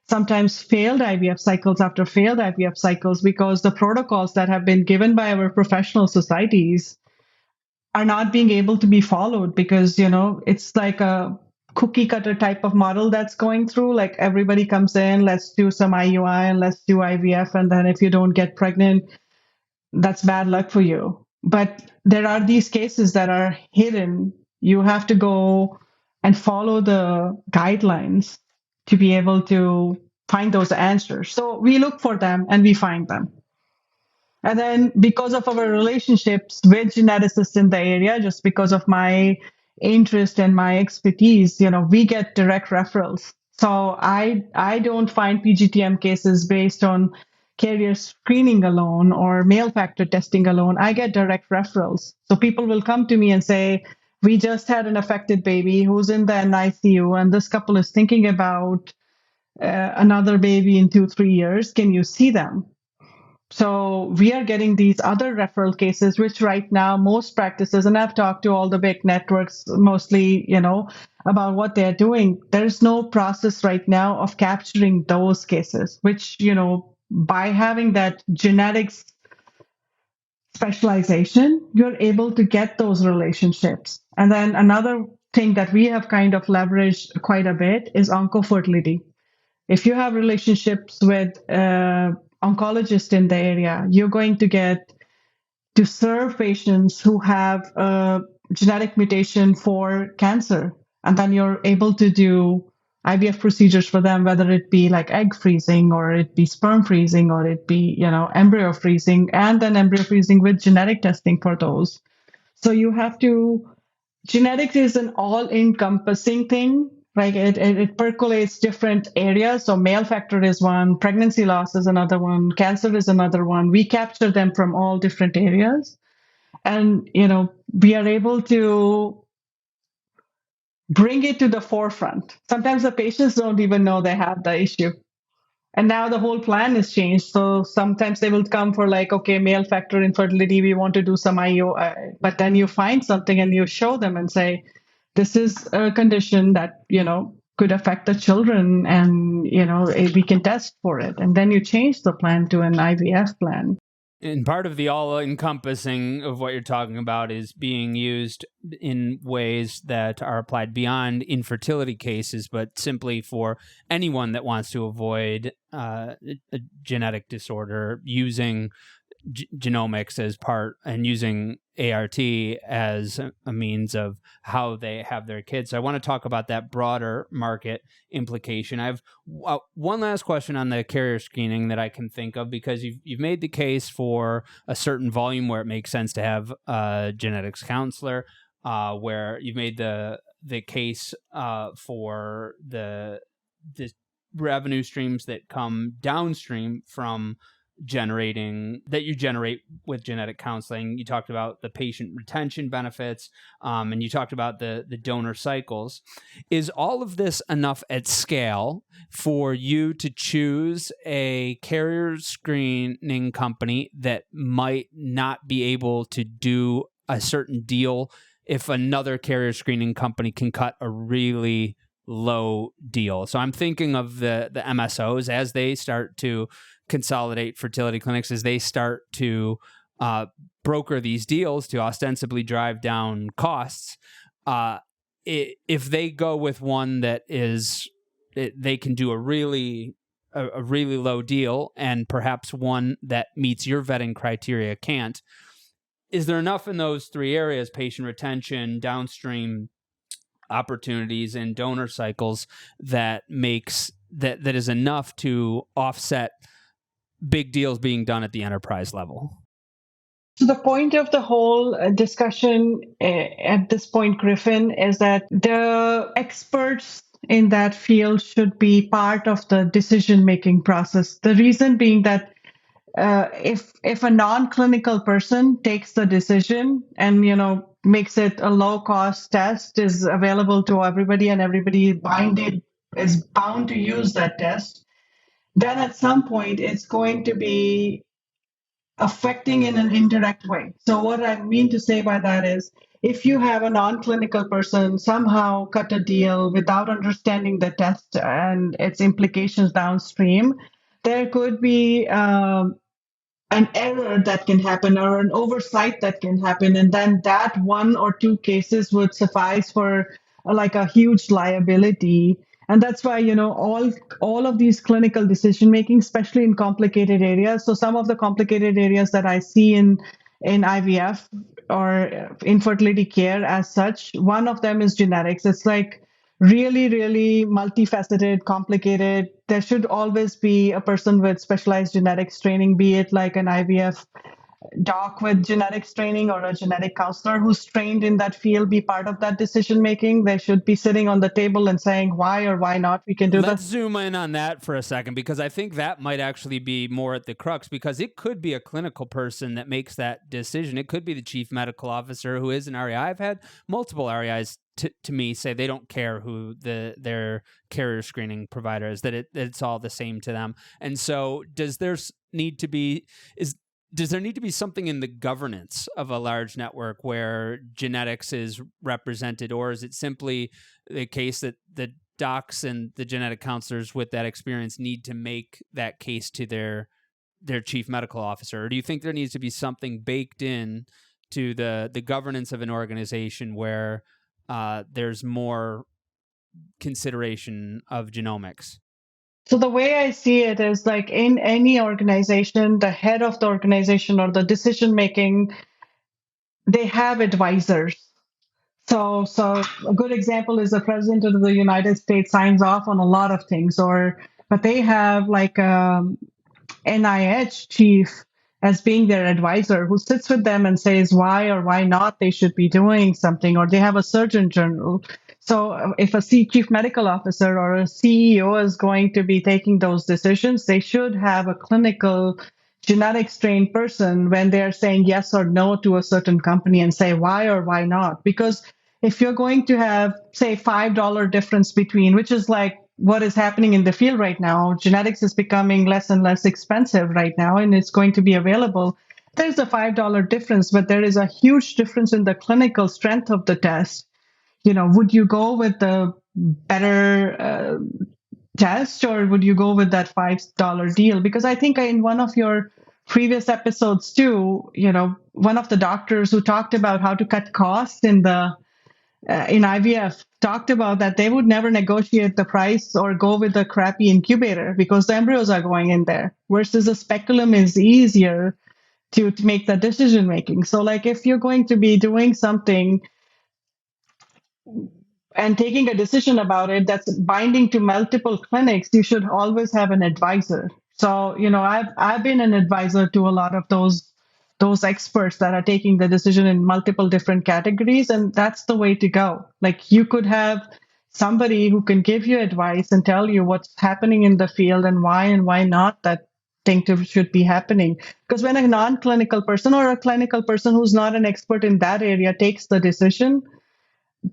sometimes failed IVF cycles after failed IVF cycles, because the protocols that have been given by our professional societies are not being able to be followed, because, it's like a cookie cutter type of model that's going through. Like everybody comes in, let's do some IUI and let's do IVF. And then if you don't get pregnant, that's bad luck for you. But there are these cases that are hidden. You have to go and follow the guidelines to be able to find those answers. So we look for them and we find them. And then because of our relationships with geneticists in the area, just because of my interest and my expertise, we get direct referrals. So I don't find PGTM cases based on carrier screening alone or male factor testing alone. I get direct referrals. So people will come to me and say, we just had an affected baby who's in the NICU, and this couple is thinking about another baby in 2-3 years. Can you see them? So we are getting these other referral cases, which right now most practices, and I've talked to all the big networks mostly, about what they're doing. There's no process right now of capturing those cases, which, by having that genetics specialization, you're able to get those relationships. And then another thing that we have kind of leveraged quite a bit is oncofertility. If you have relationships with oncologists in the area, you're going to get to serve patients who have a genetic mutation for cancer. And then you're able to do IVF procedures for them, whether it be like egg freezing or it be sperm freezing or it be, embryo freezing, and then embryo freezing with genetic testing for those. So you have to, genetics is an all-encompassing thing. Like it percolates different areas. So male factor is one, pregnancy loss is another one, cancer is another one. We capture them from all different areas. And, we are able to bring it to the forefront. Sometimes the patients don't even know they have the issue. And now the whole plan is changed. So sometimes they will come for like, okay, male factor infertility, we want to do some IO. But then you find something and you show them and say, this is a condition that, could affect the children, and, we can test for it. And then you change the plan to an IVF plan. And part of the all-encompassing of what you're talking about is being used in ways that are applied beyond infertility cases, but simply for anyone that wants to avoid a genetic disorder, using genomics as part and using ART as a means of how they have their kids. So I want to talk about that broader market implication. I have one last question on the carrier screening that I can think of, because you've made the case for a certain volume where it makes sense to have a genetics counselor, where you've made the case for the revenue streams that come downstream from that you generate with genetic counseling. You talked about the patient retention benefits, and you talked about the donor cycles. Is all of this enough at scale for you to choose a carrier screening company that might not be able to do a certain deal if another carrier screening company can cut a really low deal? So I'm thinking of the MSOs as they start to consolidate fertility clinics, as they start to broker these deals to ostensibly drive down costs. if they go with one that they can do a really low deal, and perhaps one that meets your vetting criteria can't, is there enough in those three areas, patient retention, downstream opportunities, and donor cycles, that is enough to offset big deals being done at the enterprise level? So the point of the whole discussion at this point, Griffin, is that the experts in that field should be part of the decision-making process. The reason being that if a non-clinical person takes the decision and makes it a low-cost test, is available to everybody, and everybody is bound to use that test, then at some point it's going to be affecting in an indirect way. So what I mean to say by that is, if you have a non-clinical person somehow cut a deal without understanding the test and its implications downstream, there could be an error that can happen, or an oversight that can happen, and then that one or two cases would suffice for like a huge liability. And that's why all of these clinical decision making, especially in complicated areas. So some of the complicated areas that I see in IVF or infertility care as such, one of them is genetics. It's like really, really multifaceted, complicated. There should always be a person with specialized genetics training, be it like an IVF doc with genetics training or a genetic counselor who's trained in that field, be part of that decision making. They should be sitting on the table and saying why or why not we can do that. Let's zoom in on that for a second, because I think that might actually be more at the crux, because it could be a clinical person that makes that decision. It could be the chief medical officer who is an REI. I've had multiple REIs to me say they don't care who their carrier screening provider is, that it's all the same to them. And so does there need to be something in the governance of a large network where genetics is represented, or is it simply the case that the docs and the genetic counselors with that experience need to make that case to their chief medical officer? Or do you think there needs to be something baked in to the governance of an organization where there's more consideration of genomics? So the way I see it is, like in any organization, the head of the organization or the decision making, they have advisors. So a good example is the president of the United States signs off on a lot of things, but they have like NIH chief as being their advisor who sits with them and says why or why not they should be doing something, or they have a surgeon general. So if a chief medical officer or a CEO is going to be taking those decisions, they should have a clinical genetics trained person when they're saying yes or no to a certain company, and say why or why not. Because if you're going to have, say, $5 difference between, which is like what is happening in the field right now, genetics is becoming less and less expensive right now, and it's going to be available. There's a $5 difference, but there is a huge difference in the clinical strength of the test. Would you go with the better test, or would you go with that $5 deal? Because I think in one of your previous episodes too, one of the doctors who talked about how to cut costs in IVF talked about that they would never negotiate the price or go with a crappy incubator because the embryos are going in there, versus a speculum is easier to make the decision making. So like if you're going to be doing something and taking a decision about it that's binding to multiple clinics, you should always have an advisor. So, I've been an advisor to a lot of those experts that are taking the decision in multiple different categories, and that's the way to go. Like you could have somebody who can give you advice and tell you what's happening in the field and why not that thing should be happening. Because when a non-clinical person or a clinical person who's not an expert in that area takes the decision,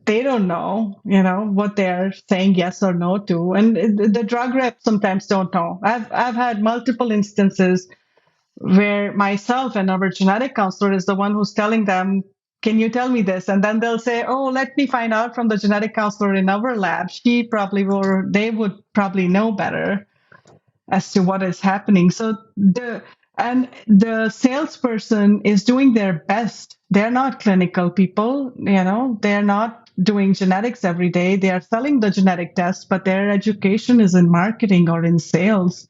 they don't know, what they're saying yes or no to. And the drug reps sometimes don't know. I've had multiple instances where myself and our genetic counselor is the one who's telling them, can you tell me this? And then they'll say, oh, let me find out from the genetic counselor in our lab. They would probably know better as to what is happening. So the salesperson is doing their best. They're not clinical people, they're not doing genetics every day. They are selling the genetic test, but their education is in marketing or in sales.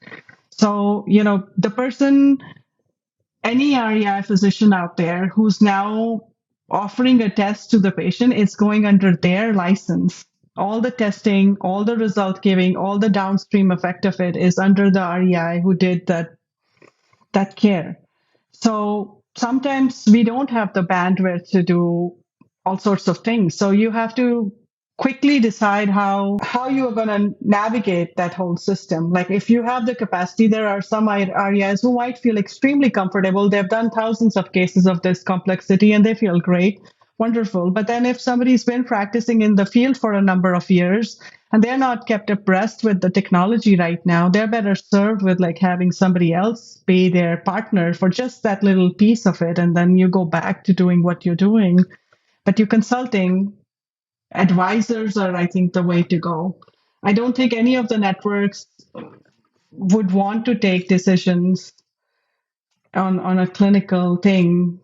So, the person, any REI physician out there who's now offering a test to the patient, it's going under their license. All the testing, all the result giving, all the downstream effect of it is under the REI who did that care. So sometimes we don't have the bandwidth to do all sorts of things. So you have to quickly decide how you are going to navigate that whole system. Like if you have the capacity, there are some areas who might feel extremely comfortable. They've done thousands of cases of this complexity and they feel great. Wonderful. But then if somebody's been practicing in the field for a number of years and they're not kept abreast with the technology right now, they're better served with like having somebody else be their partner for just that little piece of it. And then you go back to doing what you're doing. But you consulting, advisors are, I think, the way to go. I don't think any of the networks would want to take decisions on a clinical thing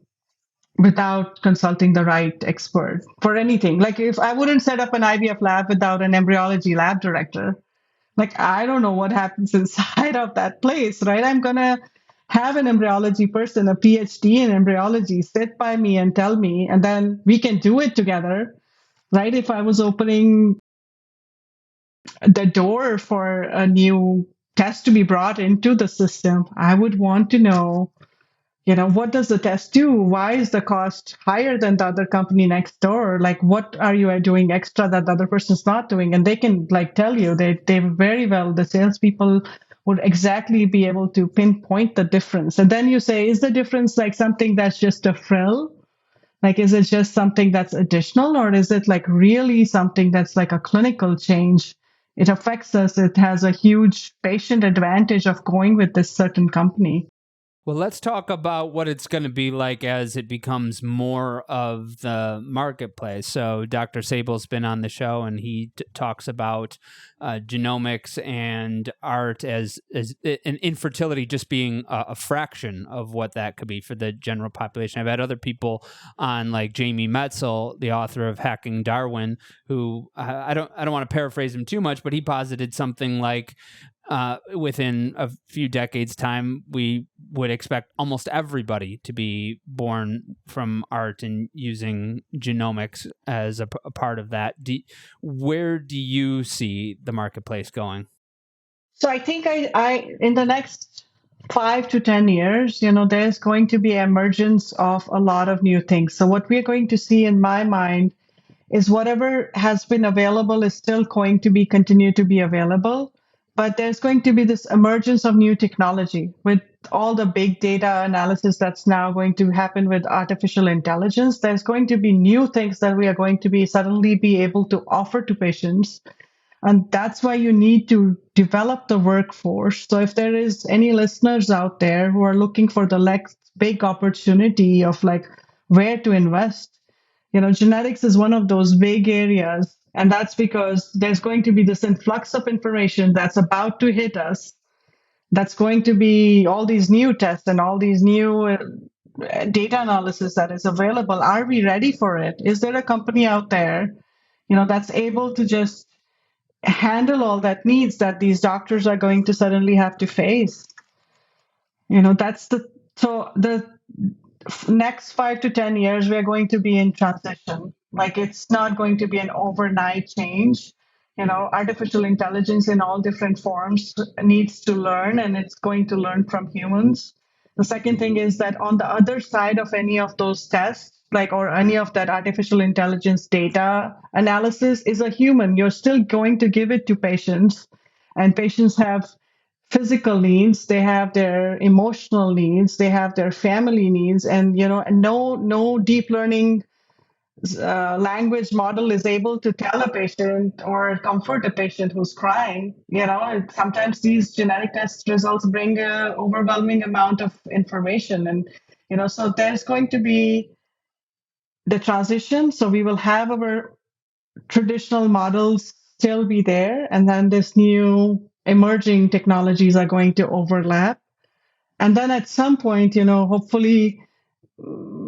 without consulting the right expert for anything. Like if I wouldn't set up an IVF lab without an embryology lab director, like I don't know what happens inside of that place, right? I'm going to have an embryology person, a PhD in embryology, sit by me and tell me, and then we can do it together, right? If I was opening the door for a new test to be brought into the system, I would want to know, what does the test do? Why is the cost higher than the other company next door? Like, what are you doing extra that the other person's not doing? And they can like tell you, they very well, the salespeople would exactly be able to pinpoint the difference. And then you say, is the difference like something that's just a frill? Like, is it just something that's additional, or is it like really something that's like a clinical change? It affects us. It has a huge patient advantage of going with this certain company. Well, let's talk about what it's going to be like as it becomes more of the marketplace. So Dr. Sable's been on the show, and he talks about genomics and art as and infertility just being a fraction of what that could be for the general population. I've had other people on, like Jamie Metzel, the author of Hacking Darwin, who I don't want to paraphrase him too much, but he posited something like within a few decades' time, we would expect almost everybody to be born from art and using genomics as a part of that. Where do you see the marketplace going? So I think I in the next 5 to 10 years, there's going to be emergence of a lot of new things. So what we're going to see in my mind is whatever has been available is still going to be continue to be available. But there's going to be this emergence of new technology with all the big data analysis that's now going to happen with artificial intelligence. There's going to be new things that we are going to be suddenly be able to offer to patients. And that's why you need to develop the workforce. So if there is any listeners out there who are looking for the next big opportunity of like where to invest, genetics is one of those big areas. And that's because there's going to be this influx of information that's about to hit us. That's going to be all these new tests and all these new data analysis that is available. Are we ready for it? Is there a company out there, that's able to just handle all that needs that these doctors are going to suddenly have to face? That's the next 5 to 10 years, we're going to be in transition. Like it's not going to be an overnight change. Artificial intelligence in all different forms needs to learn, and it's going to learn from humans. The second thing is that on the other side of any of those tests, or any of that artificial intelligence data analysis, is a human. You're still going to give it to patients, and patients have physical needs, they have their emotional needs, they have their family needs, and no deep learning language model is able to tell a patient or comfort a patient who's crying. Sometimes these genetic test results bring an overwhelming amount of information, and so there's going to be the transition. So we will have our traditional models still be there, and then this new emerging technologies are going to overlap. And then at some point, hopefully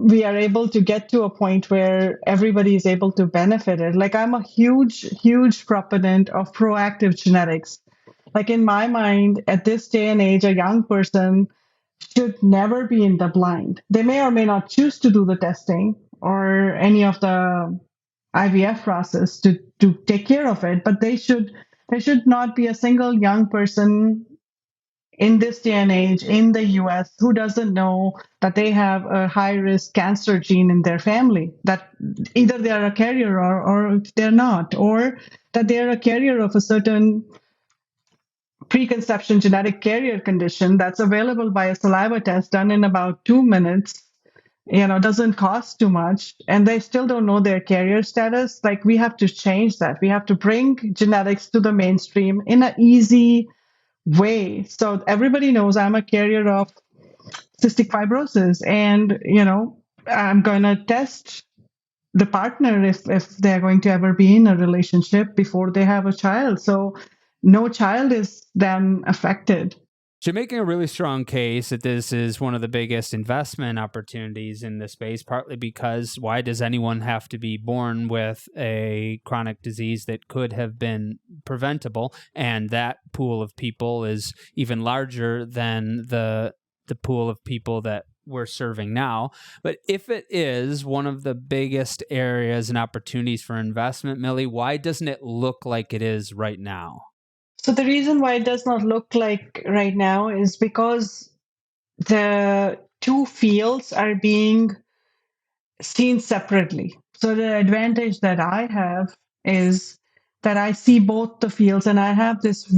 we are able to get to a point where everybody is able to benefit it. Like I'm a huge proponent of proactive genetics. Like in my mind, at this day and age, a young person should never be in the blind. They may or may not choose to do the testing or any of the IVF process to take care of it, but there should not be a single young person in this day and age in the US who doesn't know that they have a high risk cancer gene in their family, that either they are a carrier or they're not, or that they're a carrier of a certain preconception genetic carrier condition that's available by a saliva test done in about 2 minutes, doesn't cost too much, and they still don't know their carrier status. Like we have to change that. We have to bring genetics to the mainstream in an easy way. So everybody knows I'm a carrier of cystic fibrosis, and I'm going to test the partner if they're going to ever be in a relationship before they have a child, so no child is then affected. So you're making a really strong case that this is one of the biggest investment opportunities in this space, partly because why does anyone have to be born with a chronic disease that could have been preventable? And that pool of people is even larger than the pool of people that we're serving now. But if it is one of the biggest areas and opportunities for investment, Mili, why doesn't it look like it is right now? So the reason why it does not look like right now is because the two fields are being seen separately. So the advantage that I have is that I see both the fields and I have this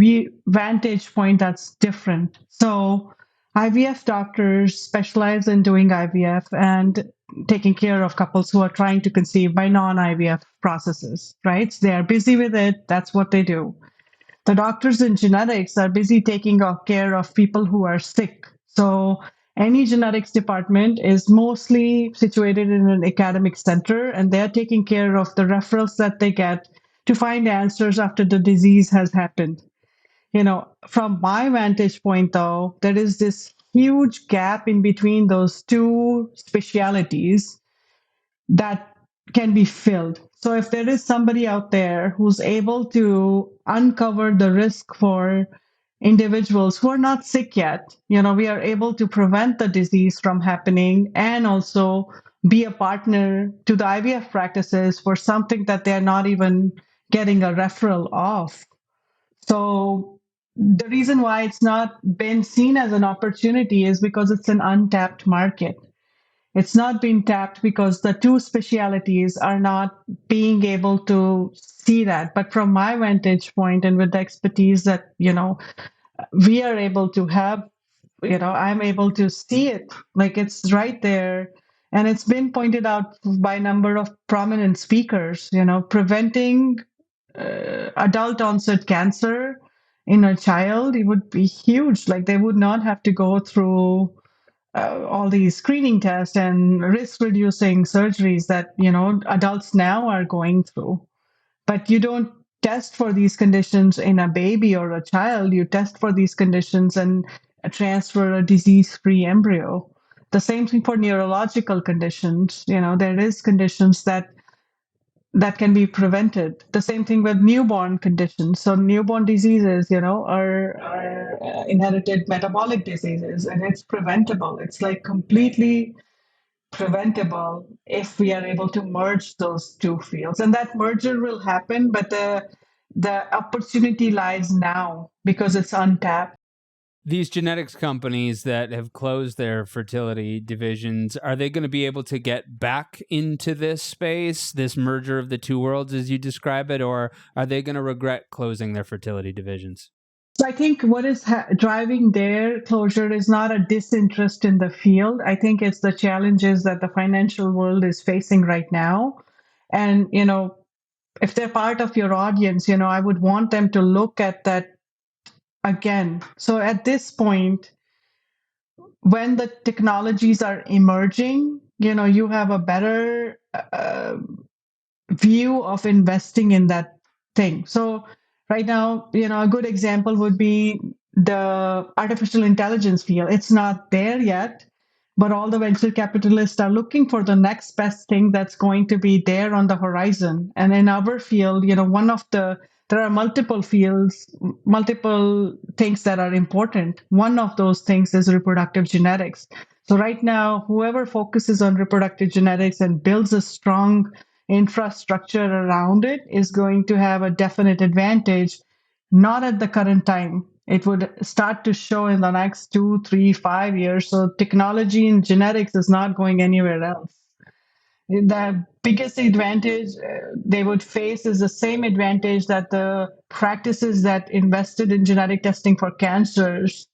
vantage point that's different. So IVF doctors specialize in doing IVF and taking care of couples who are trying to conceive by non-IVF processes, right? So they are busy with it. That's what they do. The doctors in genetics are busy taking care of people who are sick. So any genetics department is mostly situated in an academic center, and they're taking care of the referrals that they get to find answers after the disease has happened. From my vantage point, though, there is this huge gap in between those two specialities that can be filled. So if there is somebody out there who's able to uncover the risk for individuals who are not sick yet, we are able to prevent the disease from happening and also be a partner to the IVF practices for something that they're not even getting a referral of. So the reason why it's not been seen as an opportunity is because it's an untapped market. It's not being tapped because the two specialities are not being able to see that. But from my vantage point and with the expertise that, we are able to have, I'm able to see it. Like it's right there. And it's been pointed out by a number of prominent speakers, preventing adult onset cancer in a child, it would be huge. Like they would not have to go through all these screening tests and risk reducing surgeries that adults now are going through. But you don't test for these conditions in a baby or a child. You test for these conditions and transfer a disease-free embryo. The same thing for neurological conditions. There is conditions that can be prevented. The same thing with newborn conditions. So newborn diseases, are inherited metabolic diseases, and it's preventable. It's like completely preventable if we are able to merge those two fields. And that merger will happen, but the opportunity lies now because it's untapped. These genetics companies that have closed their fertility divisions, are they going to be able to get back into this space, this merger of the two worlds as you describe it, or are they going to regret closing their fertility divisions? So I think what is driving their closure is not a disinterest in the field. I think it's the challenges that the financial world is facing right now. And, if they're part of your audience, I would want them to look at that again. So at this point, when the technologies are emerging, you have a better view of investing in that thing. So right now, a good example would be the artificial intelligence field. It's not there yet, but all the venture capitalists are looking for the next best thing that's going to be there on the horizon. And in our field, there are multiple fields, multiple things that are important. One of those things is reproductive genetics. So right now, whoever focuses on reproductive genetics and builds a strong infrastructure around it is going to have a definite advantage, not at the current time. It would start to show in the next 2, 3, 5 years. So technology in genetics is not going anywhere else. The biggest advantage they would face is the same advantage that the practices that invested in genetic testing for cancers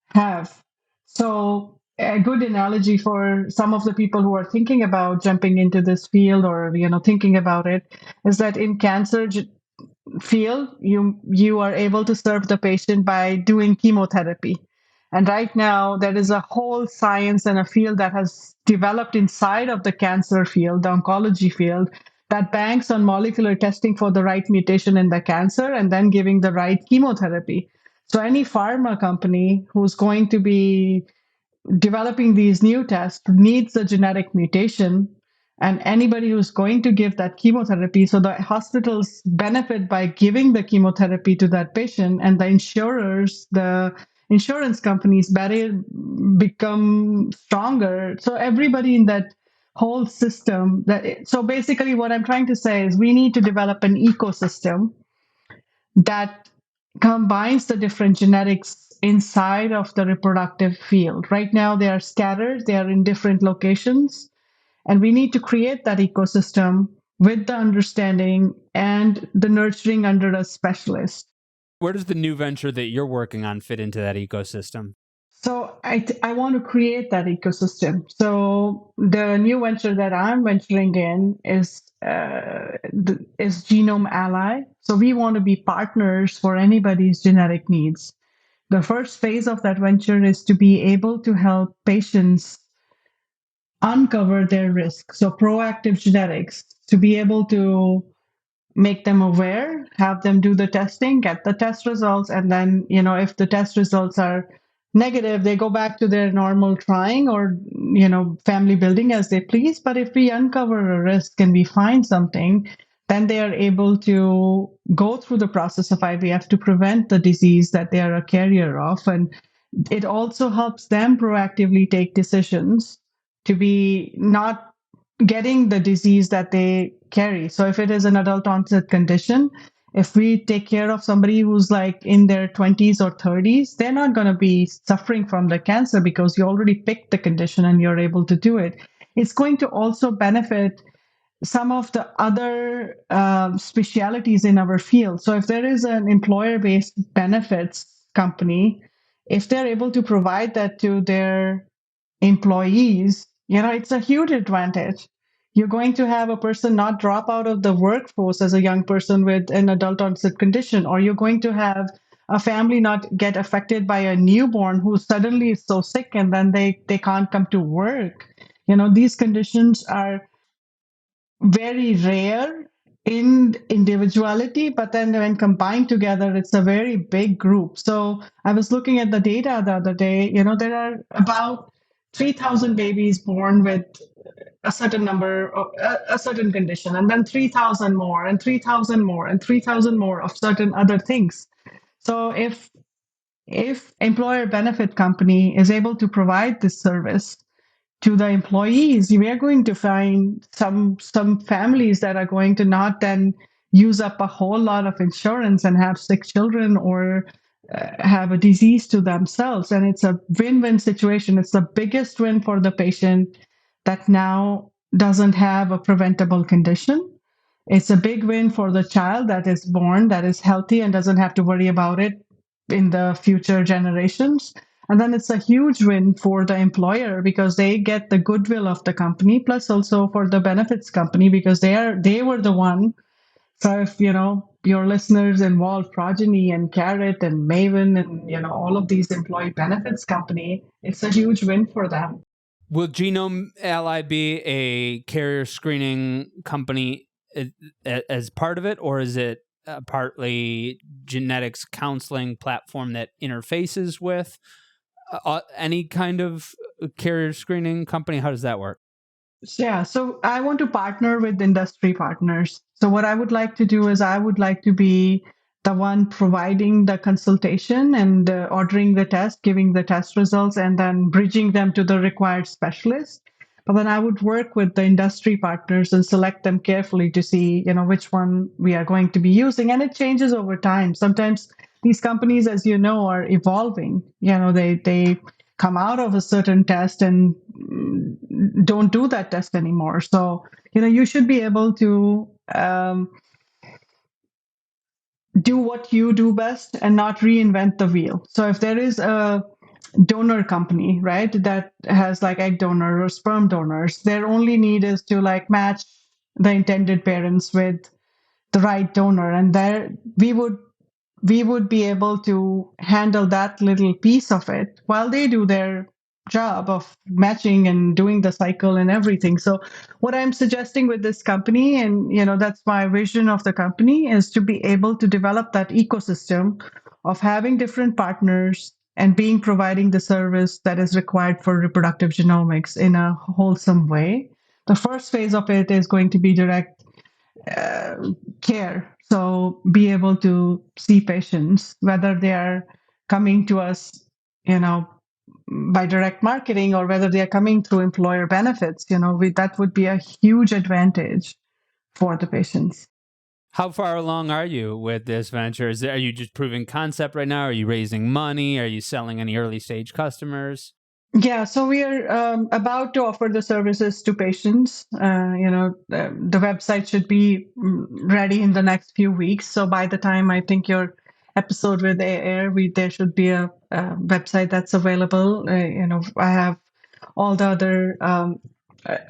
have. So a good analogy for some of the people who are thinking about jumping into this field or thinking about it is that in cancer field, you are able to serve the patient by doing chemotherapy. And right now, there is a whole science and a field that has developed inside of the cancer field, the oncology field, that banks on molecular testing for the right mutation in the cancer and then giving the right chemotherapy. So any pharma company who's going to be developing these new tests needs a genetic mutation, and anybody who's going to give that chemotherapy, so the hospitals benefit by giving the chemotherapy to that patient, and the insurance companies better become stronger. So everybody in that whole system, so basically what I'm trying to say is we need to develop an ecosystem that combines the different genetics inside of the reproductive field. Right now, they are scattered, they are in different locations, and we need to create that ecosystem with the understanding and the nurturing under a specialist. Where does the new venture that you're working on fit into that ecosystem? So I want to create that ecosystem. So the new venture that I'm venturing in is Genome Ally. So we want to be partners for anybody's genetic needs. The first phase of that venture is to be able to help patients uncover their risk. So proactive genetics, to be able to make them aware, have them do the testing, get the test results, and then, if the test results are negative, they go back to their normal trying or, family building as they please. But if we uncover a risk and we find something, then they are able to go through the process of IVF to prevent the disease that they are a carrier of. And it also helps them proactively take decisions to be not getting the disease that they carry. So if it is an adult onset condition, if we take care of somebody who's like in their 20s or 30s, they're not going to be suffering from the cancer because you already picked the condition and you're able to do it. It's going to also benefit some of the other specialities in our field. So if there is an employer-based benefits company, if they're able to provide that to their employees, it's a huge advantage. You're going to have a person not drop out of the workforce as a young person with an adult onset condition, or you're going to have a family not get affected by a newborn who suddenly is so sick and then they can't come to work. These conditions are very rare in individuality, but then when combined together, it's a very big group. So I was looking at the data the other day. There are about 3,000 babies born with a certain number of a certain condition, and then 3,000 more, and 3,000 more, and 3,000 more of certain other things. So if employer benefit company is able to provide this service to the employees, we are going to find some families that are going to not then use up a whole lot of insurance and have sick children or have a disease to themselves. And it's a win-win situation. It's the biggest win for the patient that now doesn't have a preventable condition. It's a big win for the child that is born, that is healthy and doesn't have to worry about it in the future generations. And then it's a huge win for the employer because they get the goodwill of the company, plus also for the benefits company because they were the one. So if your listeners involve Progeny and Carrot and Maven and all of these employee benefits company, it's a huge win for them. Will Genome Ally be a carrier screening company as part of it, or is it partly genetics counseling platform that interfaces with any kind of carrier screening company? How does that work? Yeah, so I want to partner with industry partners. So what I would like to do is I would like to be the one providing the consultation and ordering the test, giving the test results, and then bridging them to the required specialist. But then I would work with the industry partners and select them carefully to see, which one we are going to be using. And it changes over time. Sometimes these companies, as you know, are evolving. They come out of a certain test and don't do that test anymore. So, you should be able to do what you do best and not reinvent the wheel. So if there is a donor company, right, that has like egg donor or sperm donors, their only need is to like match the intended parents with the right donor. And there we would be able to handle that little piece of it while they do their job of matching and doing the cycle and everything. So what I'm suggesting with this company, and that's my vision of the company, is to be able to develop that ecosystem of having different partners and providing the service that is required for reproductive genomics in a wholesome way. The first phase of it is going to be direct care. So be able to see patients, whether they are coming to us, by direct marketing or whether they are coming through employer benefits, that would be a huge advantage for the patients. How far along are you with this venture? Are you just proving concept right now? Are you raising money? Are you selling any early stage customers? So we are about to offer the services to patients. The website should be ready in the next few weeks. So by the time I think your episode will air, there should be a website that's available. I have all the other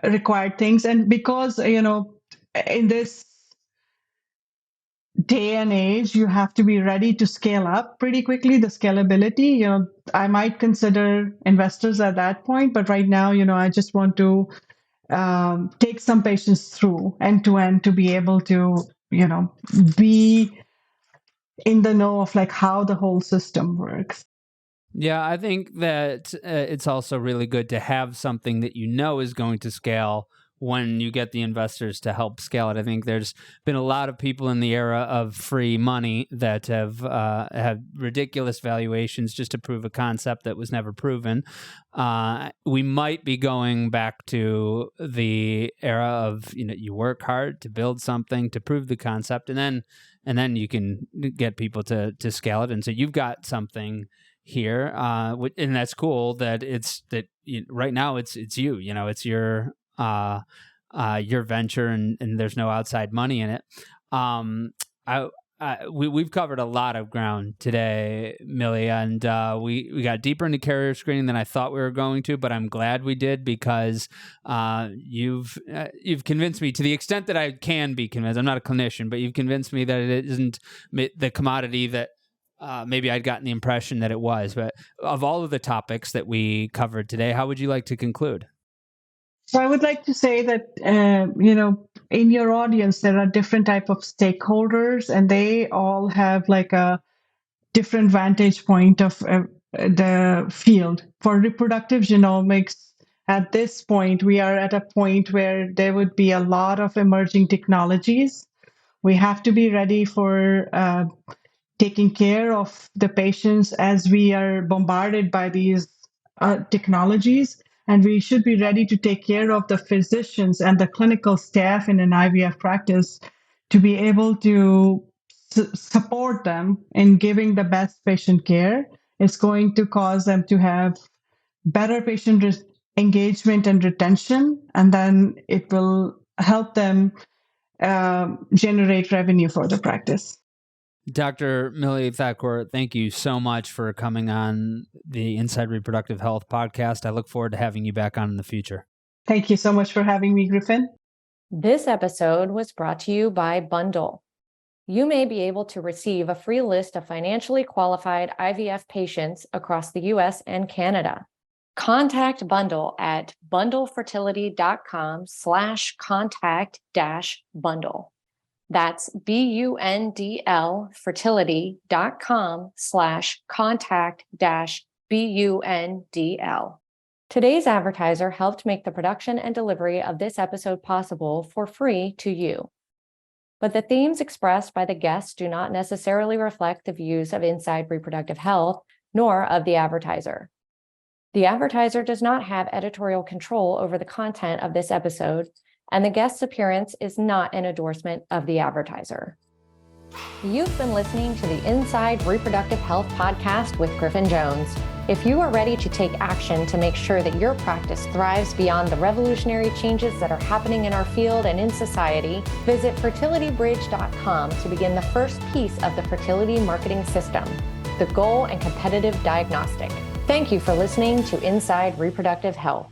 required things, and because in this day and age, you have to be ready to scale up pretty quickly. The scalability, I might consider investors at that point, but right now, I just want to take some patients through end to end to be able to, be in the know of like how the whole system works. Yeah, I think that it's also really good to have something that is going to scale when you get the investors to help scale it. I think there's been a lot of people in the era of free money that have had ridiculous valuations just to prove a concept that was never proven. We might be going back to the era of you work hard to build something to prove the concept, and then you can get people to scale it. And so you've got something here, and that's cool that right now it's you. It's your venture, and there's no outside money in it. We've covered a lot of ground today, Mili, and we got deeper into carrier screening than I thought we were going to, but I'm glad we did because you've convinced me to the extent that I can be convinced. I'm not a clinician, but you've convinced me that it isn't the commodity that maybe I'd gotten the impression that it was. But of all of the topics that we covered today, how would you like to conclude? So I would like to say that, in your audience, there are different type of stakeholders, and they all have like a different vantage point of the field. For reproductive genomics, at this point, we are at a point where there would be a lot of emerging technologies. We have to be ready for taking care of the patients as we are bombarded by these technologies. And we should be ready to take care of the physicians and the clinical staff in an IVF practice to be able to support them in giving the best patient care. It's going to cause them to have better patient engagement and retention, and then it will help them generate revenue for the practice. Dr. Mili Thakur, thank you so much for coming on the Inside Reproductive Health podcast. I look forward to having you back on in the future. Thank you so much for having me, Griffin. This episode was brought to you by Bundle. You may be able to receive a free list of financially qualified IVF patients across the US and Canada. Contact Bundle at bundlefertility.com/contact-bundle. That's BUNDL fertility.com/contact-BUNDL. Today's advertiser helped make the production and delivery of this episode possible for free to you. But the themes expressed by the guests do not necessarily reflect the views of Inside Reproductive Health, nor of the advertiser. The advertiser does not have editorial control over the content of this episode, and the guest's appearance is not an endorsement of the advertiser. You've been listening to the Inside Reproductive Health podcast with Griffin Jones. If you are ready to take action to make sure that your practice thrives beyond the revolutionary changes that are happening in our field and in society, visit fertilitybridge.com to begin the first piece of the fertility marketing system, the goal and competitive diagnostic. Thank you for listening to Inside Reproductive Health.